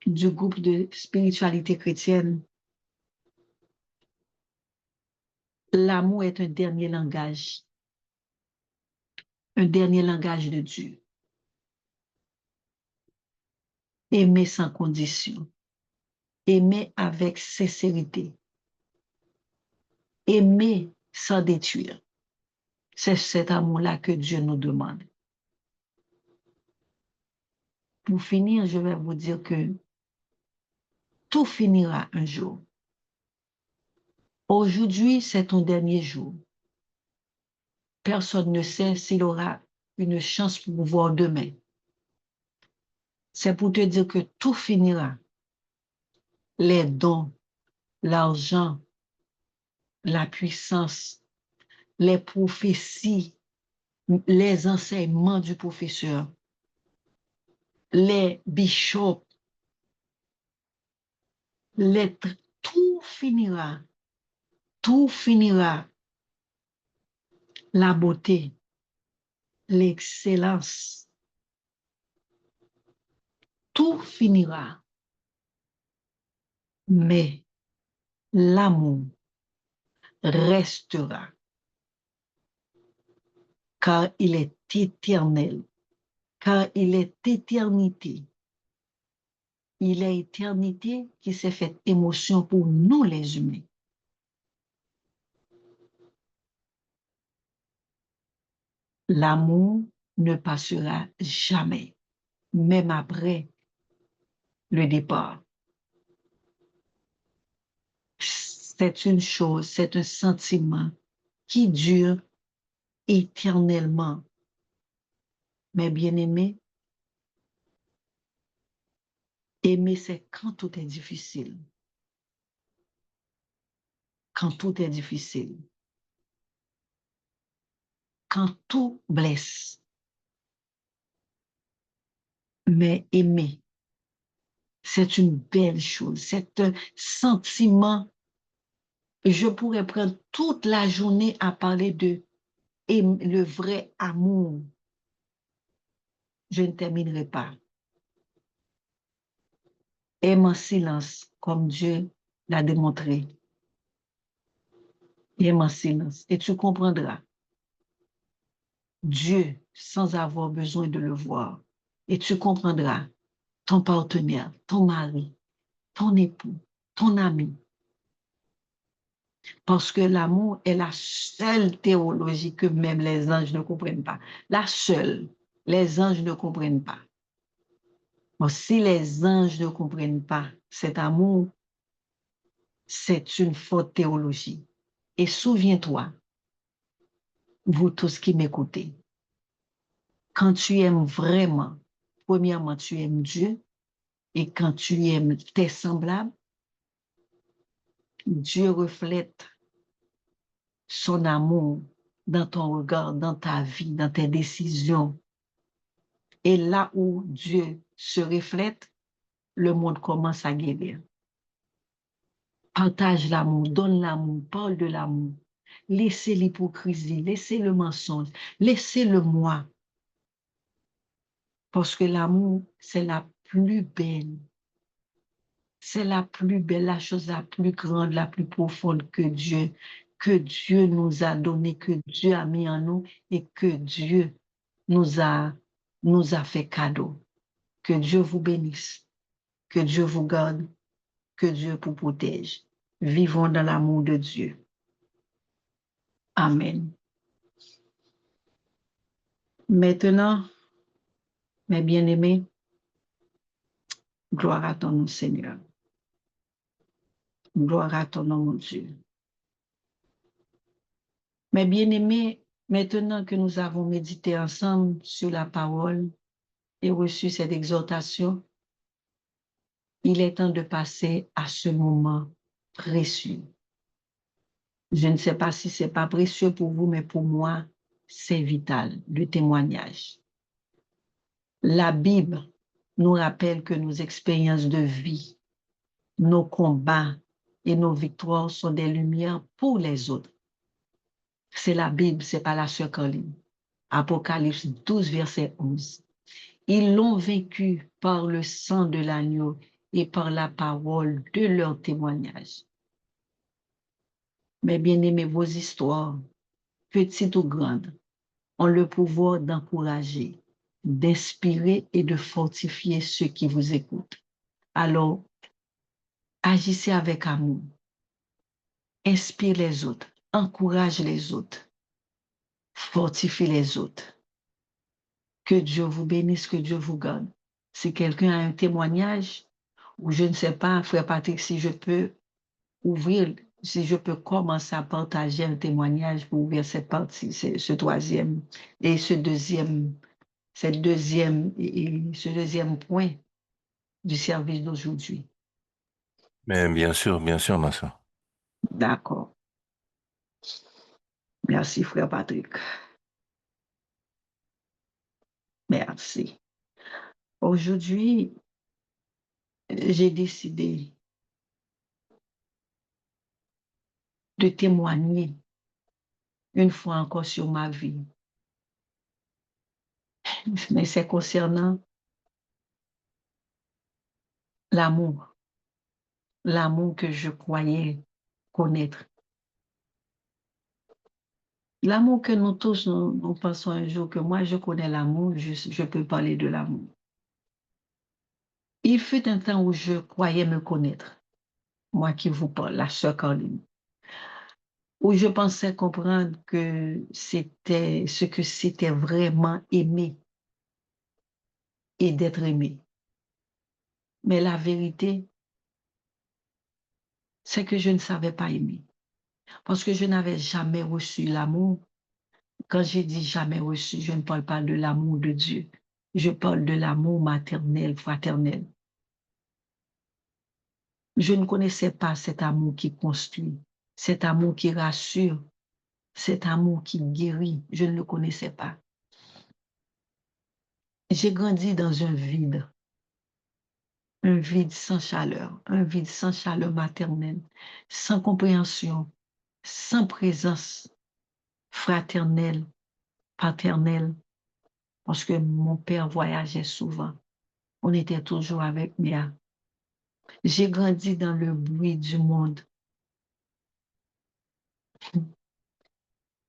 du groupe de spiritualité chrétienne, l'amour est un dernier langage de Dieu. aimer sans condition, aimer avec sincérité, aimer sans détruire. C'est cet amour-là que Dieu nous demande. Pour finir, je vais vous dire que tout finira un jour. Aujourd'hui, c'est ton dernier jour. Personne ne sait s'il aura une chance pour voir demain. C'est pour te dire que tout finira. Les dons, l'argent, la puissance, les prophéties, les enseignements du professeur, les bishops, tout finira. Tout finira. La beauté, l'excellence, tout finira. Mais l'amour restera, car il est éternel, car il est éternité. Il est éternité qui s'est faite émotion pour nous les humains. L'amour ne passera jamais, même après le départ. C'est une chose, c'est un sentiment qui dure éternellement. Mais bien aimé, aimer, c'est quand tout est difficile. Quand tout est difficile. Quand tout blesse. Mais aimer, c'est une belle chose. C'est un sentiment. Je pourrais prendre toute la journée à parler de le vrai amour. Je ne terminerai pas. Aime en silence, comme Dieu l'a démontré. Aime en silence. Et tu comprendras. Dieu, sans avoir besoin de le voir. Et tu comprendras ton partenaire, ton mari, ton époux, ton ami. Parce que l'amour est la seule théologie que même les anges ne comprennent pas. La seule. Les anges ne comprennent pas. Bon, si les anges ne comprennent pas cet amour, c'est une faute théologie. Et souviens-toi, vous tous qui m'écoutez, quand tu aimes vraiment, premièrement, tu aimes Dieu, et quand tu aimes tes semblables, Dieu reflète son amour dans ton regard, dans ta vie, dans tes décisions. Et là où Dieu se reflète, le monde commence à guérir. Partage l'amour, donne l'amour, parle de l'amour. Laissez l'hypocrisie, laissez le mensonge, laissez le moi. Parce que l'amour, c'est la plus belle. C'est la plus belle, la chose la plus grande, la plus profonde que Dieu nous a donné, que Dieu a mis en nous et que Dieu nous a fait cadeau. Que Dieu vous bénisse, que Dieu vous garde, que Dieu vous protège. Vivons dans l'amour de Dieu. Amen. Maintenant, mes bien-aimés, gloire à ton nom, Seigneur. Gloire à ton nom, mon Dieu. Mes bien-aimés, maintenant que nous avons médité ensemble sur la parole et reçu cette exhortation, il est temps de passer à ce moment précieux. Je ne sais pas si ce n'est pas précieux pour vous, mais pour moi, c'est vital, le témoignage. La Bible nous rappelle que nos expériences de vie, nos combats et nos victoires sont des lumières pour les autres. C'est la Bible, ce n'est pas la sœur Caroline. Apocalypse 12, verset 11. Ils l'ont vaincu par le sang de l'agneau et par la parole de leur témoignage. Mais bien aimés, vos histoires, petites ou grandes, ont le pouvoir d'encourager, d'inspirer et de fortifier ceux qui vous écoutent. Alors, agissez avec amour. Inspire les autres. Encourage les autres. Fortifie les autres. Que Dieu vous bénisse, que Dieu vous garde. Si quelqu'un a un témoignage, ou je ne sais pas, frère Patrick, si je peux ouvrir, si je peux commencer à partager un témoignage pour ouvrir cette partie, ce troisième et ce deuxième, ce deuxième point du service d'aujourd'hui. Mais bien sûr, ma soeur. D'accord. Merci, frère Patrick. Merci. Aujourd'hui, j'ai décidé de témoigner une fois encore sur ma vie. Mais c'est concernant l'amour. L'amour que je croyais connaître. L'amour que nous tous, nous pensons un jour que moi, je connais l'amour, je peux parler de l'amour. Il fut un temps où je croyais me connaître, moi qui vous parle, la sœur Caroline, où je pensais comprendre que c'était ce que c'était vraiment aimer et d'être aimé. Mais la vérité, c'est que je ne savais pas aimer, parce que je n'avais jamais reçu l'amour. Quand j'ai dit jamais reçu, je ne parle pas de l'amour de Dieu. Je parle de l'amour maternel, fraternel. Je ne connaissais pas cet amour qui construit, cet amour qui rassure, cet amour qui guérit. Je ne le connaissais pas. J'ai grandi dans un vide sans chaleur maternelle, sans compréhension, sans présence fraternelle, paternelle, parce que mon père voyageait souvent. On était toujours avec Mia. J'ai grandi dans le bruit du monde,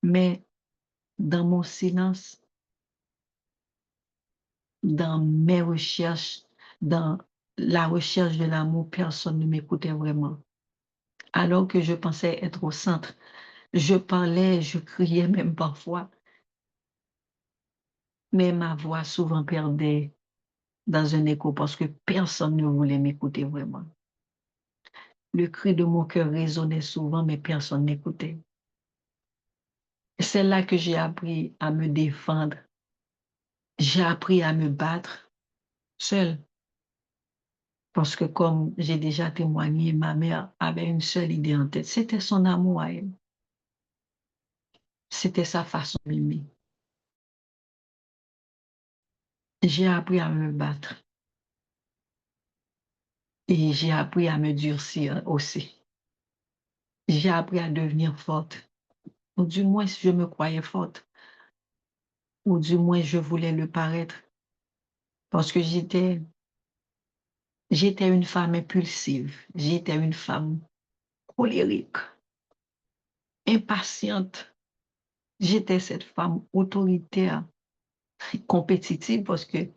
mais dans mon silence, dans mes recherches, dans la recherche de l'amour, personne ne m'écoutait vraiment. Alors que je pensais être au centre, je parlais, je criais même parfois, mais ma voix souvent perdait dans un écho parce que personne ne voulait m'écouter vraiment. Le cri de mon cœur résonnait souvent, mais personne n'écoutait. C'est là que j'ai appris à me défendre. J'ai appris à me battre seule. Parce que comme j'ai déjà témoigné, ma mère avait une seule idée en tête. C'était son amour à elle. C'était sa façon d'aimer. J'ai appris à me battre. Et j'ai appris à me durcir aussi. J'ai appris à devenir forte. Ou du moins, je me croyais forte. Ou du moins, je voulais le paraître. Parce que j'étais une femme impulsive. J'étais une femme colérique, impatiente. J'étais cette femme autoritaire, compétitive, parce que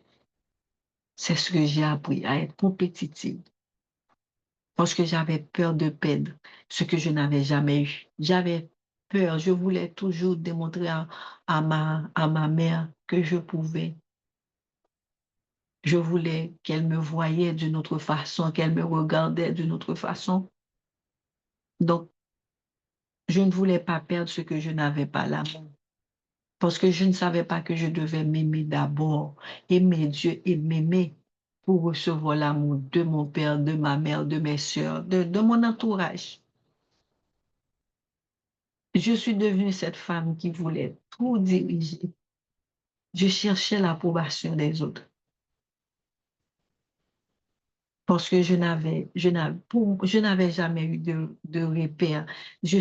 c'est ce que j'ai appris, à être compétitive. Parce que j'avais peur de perdre ce que je n'avais jamais eu. J'avais peur, je voulais toujours démontrer à ma mère que je pouvais. Je voulais qu'elle me voyait d'une autre façon, qu'elle me regardait d'une autre façon. Donc, je ne voulais pas perdre ce que je n'avais pas, l'amour. Parce que je ne savais pas que je devais m'aimer d'abord, aimer Dieu et m'aimer pour recevoir l'amour de mon père, de ma mère, de mes sœurs, de mon entourage. Je suis devenue cette femme qui voulait tout diriger. Je cherchais l'approbation des autres. Parce que je n'avais jamais eu de repère. Je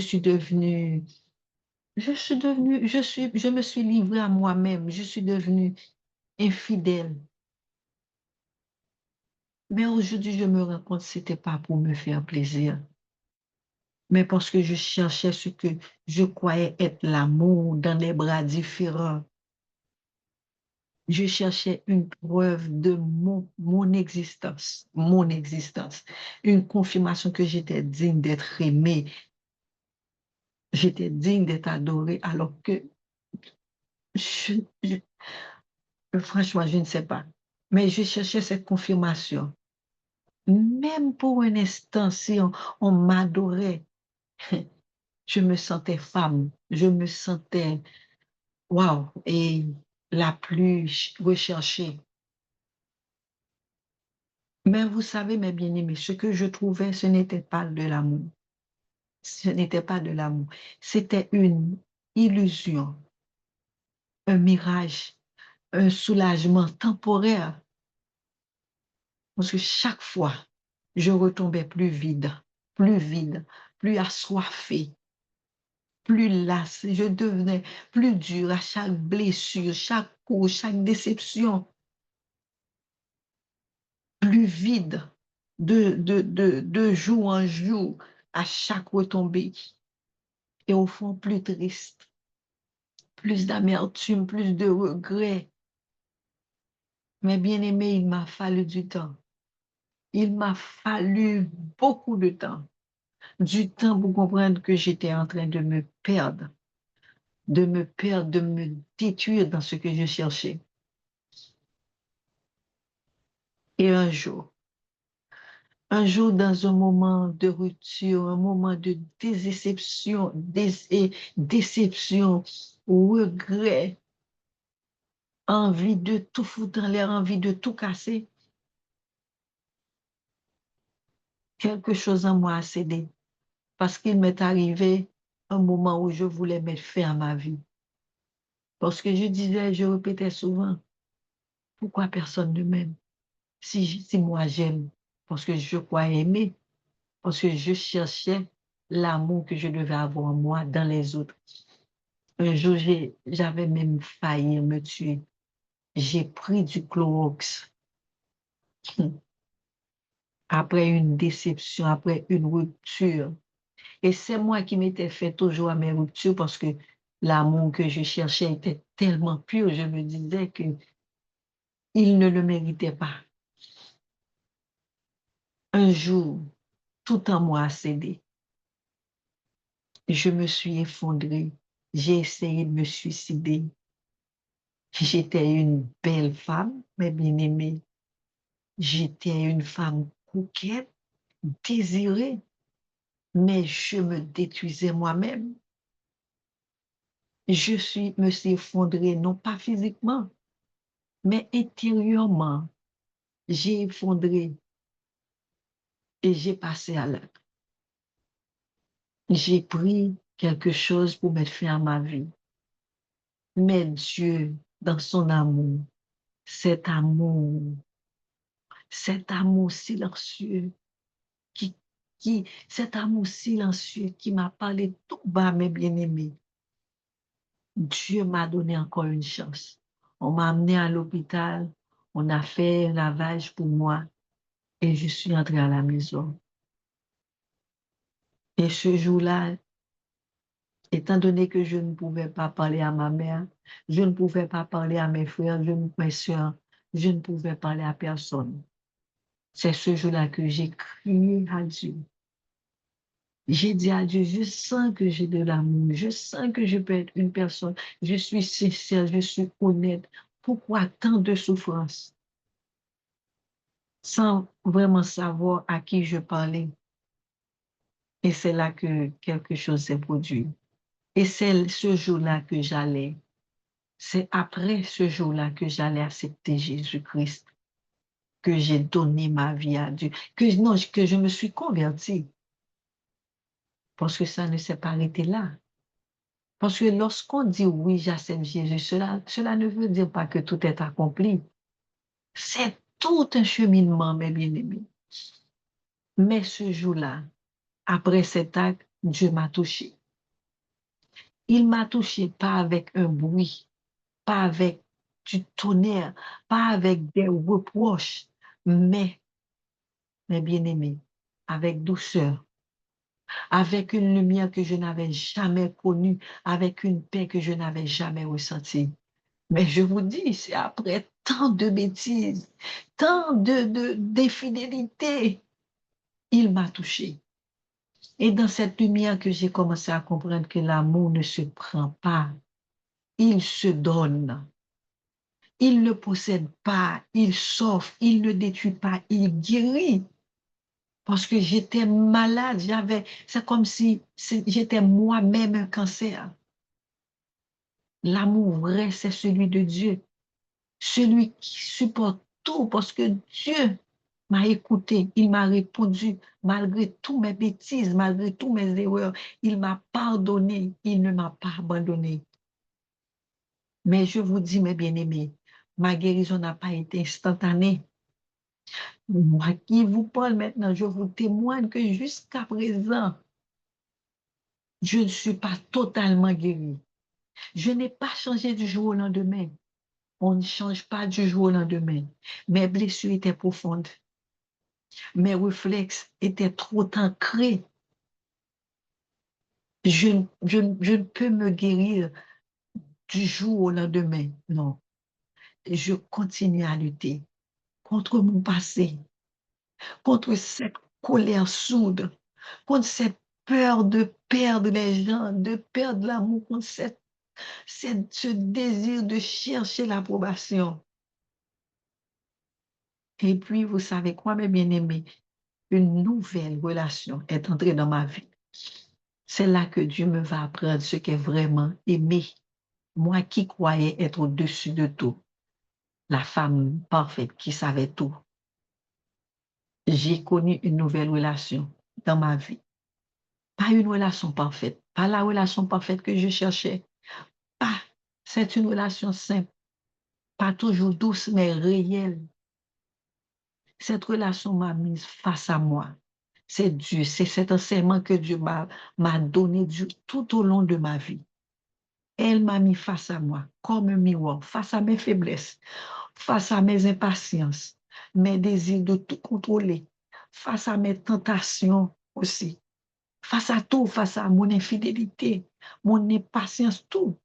me suis livrée à moi-même. Je suis devenue infidèle. Mais aujourd'hui, je me rends compte que ce n'était pas pour me faire plaisir, mais parce que je cherchais ce que je croyais être l'amour dans des bras différents. Je cherchais une preuve de mon existence, une confirmation que j'étais digne d'être aimée, j'étais digne d'être adorée, alors que je- franchement, je ne sais pas. Mais je cherchais cette confirmation. Même pour un instant, si on m'adorait, je me sentais femme, je me sentais, waouh, et la plus recherchée. Mais vous savez, mes bien-aimés, ce que je trouvais, ce n'était pas de l'amour. Ce n'était pas de l'amour. C'était une illusion, un mirage, un soulagement temporaire. Parce que chaque fois, je retombais plus vide, plus assoiffée, plus lasse. Je devenais plus dure à chaque blessure, chaque coup, chaque déception, plus vide de jour en jour, à chaque retombée. Et au fond, plus triste, plus d'amertume, plus de regrets. Mais bien aimé, il m'a fallu du temps. Il m'a fallu beaucoup de temps. Du temps pour comprendre que j'étais en train de me perdre, de me détruire dans ce que je cherchais. Et un jour dans un moment de rupture, un moment de déception, regret, envie de tout foutre en l'air, envie de tout casser, quelque chose en moi a cédé. Parce qu'il m'est arrivé un moment où je voulais mettre fin à ma vie. Parce que je disais, je répétais souvent, pourquoi personne ne m'aime? Si moi j'aime, parce que je crois aimer, parce que je cherchais l'amour que je devais avoir en moi dans les autres. Un jour, j'avais même failli me tuer. J'ai pris du Clorox. Après une déception, après une rupture. Et c'est moi qui m'étais fait toujours à mes ruptures parce que l'amour que je cherchais était tellement pur. Je me disais que il ne le méritait pas. Un jour, tout en moi a cédé. Je me suis effondrée. J'ai essayé de me suicider. J'étais une belle femme, mais bien aimée. J'étais une femme coquette, désirée, mais je me détruisais moi-même. Me suis effondrée, non pas physiquement, mais intérieurement. J'ai effondré et j'ai passé à l'acte. J'ai pris quelque chose pour mettre fin à ma vie. Mais Dieu, dans son amour, cet amour, cet amour silencieux, qui, cet amour silencieux qui m'a parlé tout bas, mes bien-aimés, Dieu m'a donné encore une chance. On m'a amené à l'hôpital, on a fait un lavage pour moi et je suis entrée à la maison. Et ce jour-là, étant donné que je ne pouvais pas parler à ma mère, je ne pouvais pas parler à mes frères, mes soeurs, je ne pouvais parler à personne. C'est ce jour-là que j'ai crié à Dieu. J'ai dit à Dieu, je sens que j'ai de l'amour, je sens que je peux être une personne, je suis sincère, je suis honnête. Pourquoi tant de souffrance? Sans vraiment savoir à qui je parlais. Et c'est là que quelque chose s'est produit. Et c'est ce jour-là que c'est après ce jour-là que j'allais accepter Jésus-Christ, que j'ai donné ma vie à Dieu, que je me suis convertie. Parce que ça ne s'est pas arrêté là. Parce que lorsqu'on dit oui, j'accepte Jésus, cela ne veut dire pas que tout est accompli. C'est tout un cheminement, mes bien-aimés. Mais ce jour-là, après cet acte, Dieu m'a touché. Il m'a touché pas avec un bruit, pas avec du tonnerre, pas avec des reproches, mais, mes bien-aimés, avec douceur, avec une lumière que je n'avais jamais connue, avec une paix que je n'avais jamais ressentie. Mais je vous dis, c'est après tant de bêtises, tant d'infidélité, il m'a touché. Et dans cette lumière que j'ai commencé à comprendre que l'amour ne se prend pas, il se donne. Il ne possède pas, il s'offre, il ne détruit pas, il guérit. Parce que j'étais malade, c'est comme si j'étais moi-même un cancer. L'amour vrai, c'est celui de Dieu, celui qui supporte tout, parce que Dieu m'a écouté, il m'a répondu, malgré toutes mes bêtises, malgré toutes mes erreurs, il m'a pardonné, il ne m'a pas abandonné. Mais je vous dis, mes bien-aimés, ma guérison n'a pas été instantanée. Moi qui vous parle maintenant, je vous témoigne que jusqu'à présent, je ne suis pas totalement guérie. Je n'ai pas changé du jour au lendemain. On ne change pas du jour au lendemain. Mes blessures étaient profondes. Mes réflexes étaient trop ancrés. Je ne peux me guérir du jour au lendemain. Non. Je continue à lutter contre mon passé, contre cette colère sourde, contre cette peur de perdre les gens, de perdre l'amour, contre ce désir de chercher l'approbation. Et puis, vous savez quoi, mes bien-aimés, une nouvelle relation est entrée dans ma vie. C'est là que Dieu me va apprendre ce qu'est vraiment aimer. Moi qui croyais être au-dessus de tout, la femme parfaite qui savait tout. J'ai connu une nouvelle relation dans ma vie. Pas une relation parfaite, pas la relation parfaite que je cherchais. Pas. C'est une relation simple, pas toujours douce, mais réelle. Cette relation m'a mise face à moi. C'est Dieu, c'est cet enseignement que Dieu m'a donné tout au long de ma vie. Elle m'a mis face à moi, comme un miroir, face à mes faiblesses, face à mes impatiences, mes désirs de tout contrôler, face à mes tentations aussi, face à tout, face à mon infidélité, mon impatience, tout.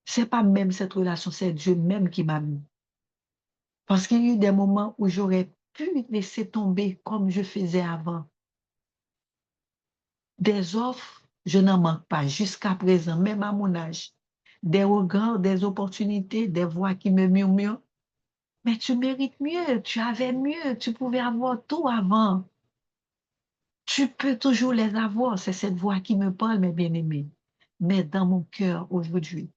C'est pas même cette relation, c'est Dieu même qui m'a mis. Parce qu'il y a eu des moments où j'aurais pu laisser tomber comme je faisais avant. Des offres, je n'en manque pas jusqu'à présent, même à mon âge. Des regards, des opportunités, des voix qui me murmurent. Mais tu mérites mieux, tu avais mieux, tu pouvais avoir tout avant. Tu peux toujours les avoir, c'est cette voix qui me parle, mes bien-aimés. Mais dans mon cœur aujourd'hui,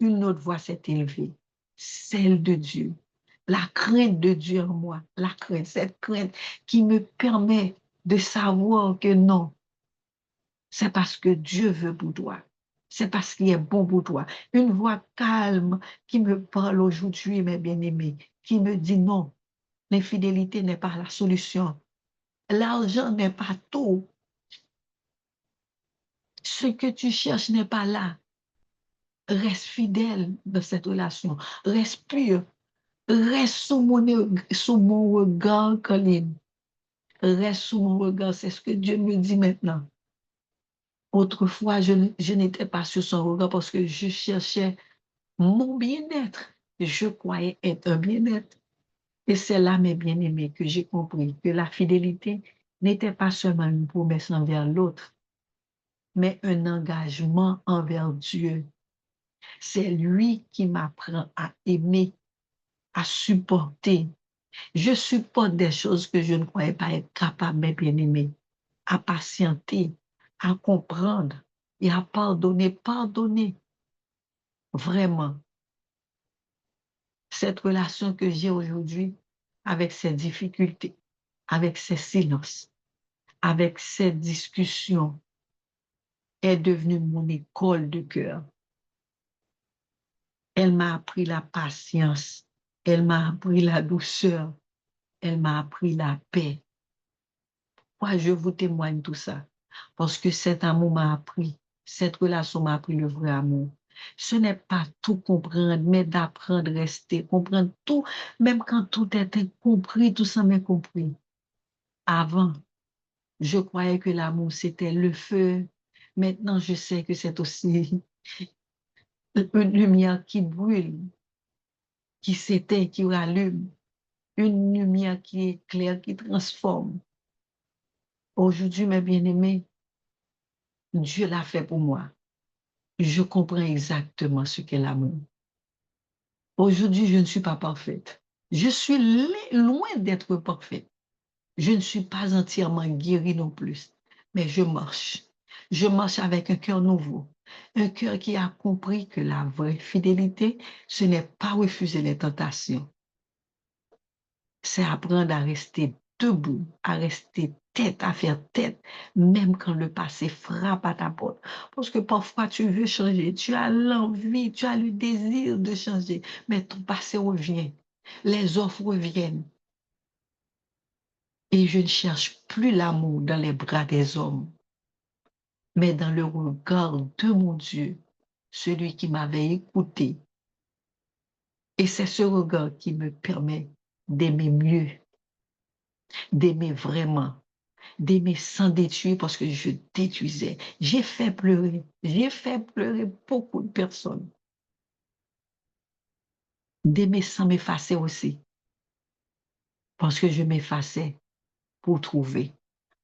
une autre voix s'est élevée, celle de Dieu. La crainte de Dieu en moi, la crainte, cette crainte qui me permet de savoir que non, c'est parce que Dieu veut pour toi. C'est parce qu'il est bon pour toi. Une voix calme qui me parle aujourd'hui, mes bien-aimés, qui me dit non, l'infidélité n'est pas la solution. L'argent n'est pas tout. Ce que tu cherches n'est pas là. Reste fidèle dans cette relation. Reste pur. Reste sous mon regard, Colline. Reste sous mon regard. C'est ce que Dieu me dit maintenant. Autrefois, je n'étais pas sur son regard parce que je cherchais mon bien-être. Je croyais être un bien-être. Et c'est là, mes bien-aimés, que j'ai compris que la fidélité n'était pas seulement une promesse envers l'autre, mais un engagement envers Dieu. C'est lui qui m'apprend à aimer, à supporter. Je supporte des choses que je ne croyais pas être capable, mes bien-aimés, à patienter, à comprendre et à pardonner. Pardonner, vraiment. Cette relation que j'ai aujourd'hui avec ses difficultés, avec ses silences, avec ses discussions, est devenue mon école de cœur. Elle m'a appris la patience, elle m'a appris la douceur, elle m'a appris la paix. Moi, je vous témoigne tout ça, parce que cet amour m'a appris, cette relation m'a appris le vrai amour. Ce n'est pas tout comprendre, mais d'apprendre, rester, comprendre tout, même quand tout était compris, tout ça m'est compris. Avant, je croyais que l'amour, c'était le feu. Maintenant, je sais que c'est aussi une lumière qui brûle, qui s'éteint, qui rallume, une lumière qui éclaire, qui transforme. Aujourd'hui, mes bien-aimés, Dieu l'a fait pour moi. Je comprends exactement ce qu'est l'amour. Aujourd'hui, je ne suis pas parfaite. Je suis loin d'être parfaite. Je ne suis pas entièrement guérie non plus, mais je marche. Je marche avec un cœur nouveau, un cœur qui a compris que la vraie fidélité, ce n'est pas refuser les tentations, c'est apprendre à rester debout, à rester tête, à faire tête, même quand le passé frappe à ta porte. Parce que parfois tu veux changer, tu as l'envie, tu as le désir de changer, mais ton passé revient, les offres reviennent. Et je ne cherche plus l'amour dans les bras des hommes, mais dans le regard de mon Dieu, celui qui m'avait écouté. Et c'est ce regard qui me permet d'aimer mieux, d'aimer vraiment, d'aimer sans détruire parce que je détruisais. J'ai fait pleurer beaucoup de personnes. D'aimer sans m'effacer aussi, parce que je m'effaçais pour trouver.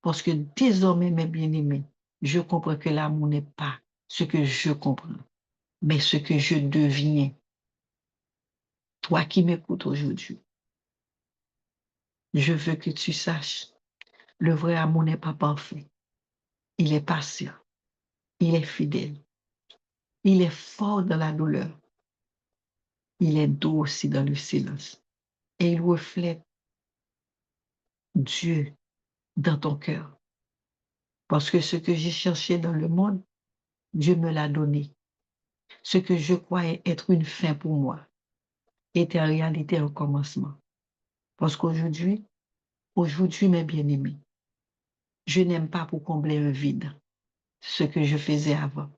Parce que désormais, mes bien-aimés, je comprends que l'amour n'est pas ce que je comprends, mais ce que je deviens. Toi qui m'écoutes aujourd'hui, je veux que tu saches, le vrai amour n'est pas parfait. Il est patient, il est fidèle, il est fort dans la douleur, il est doux aussi dans le silence. Et il reflète Dieu dans ton cœur. Parce que ce que j'ai cherché dans le monde, Dieu me l'a donné. Ce que je croyais être une fin pour moi était en réalité un commencement. Parce aujourd'hui, mes bien-aimés, je n'aime pas pour combler un vide, ce que je faisais avant.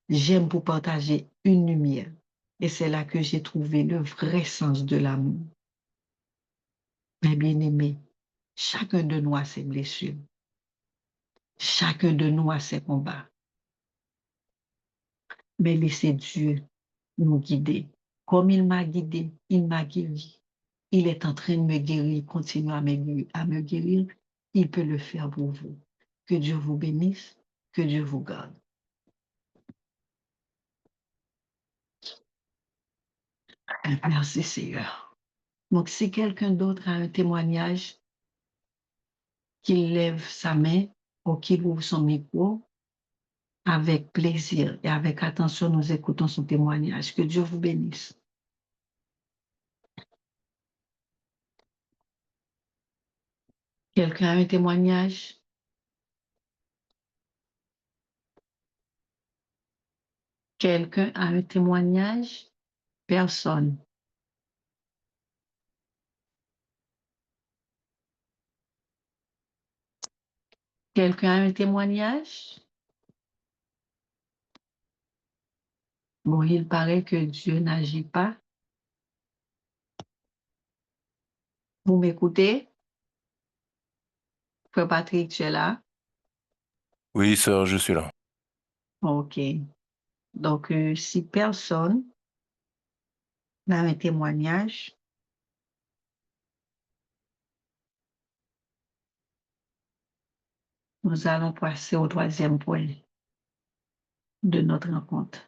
J'aime pour partager une lumière. Et c'est là que j'ai trouvé le vrai sens de l'amour. Mes bien-aimés, chacun de nous a ses blessures. Chacun de nous a ses combats. Mais laissez Dieu nous guider. Comme il m'a guidé, il m'a guéri. Il est en train de me guérir, continue à me guérir. Il peut le faire pour vous. Que Dieu vous bénisse, que Dieu vous garde. Merci Seigneur. Donc, si quelqu'un d'autre a un témoignage, qu'il lève sa main ou qu'il ouvre son micro, avec plaisir et avec attention, nous écoutons son témoignage. Que Dieu vous bénisse. Quelqu'un a un témoignage? Quelqu'un a un témoignage? Personne. Quelqu'un a un témoignage? Bon, il paraît que Dieu n'agit pas. Vous m'écoutez? Frère Patrick, tu es là? Oui, sœur, je suis là. OK. Donc, si personne n'a un témoignage, nous allons passer au troisième point de notre rencontre.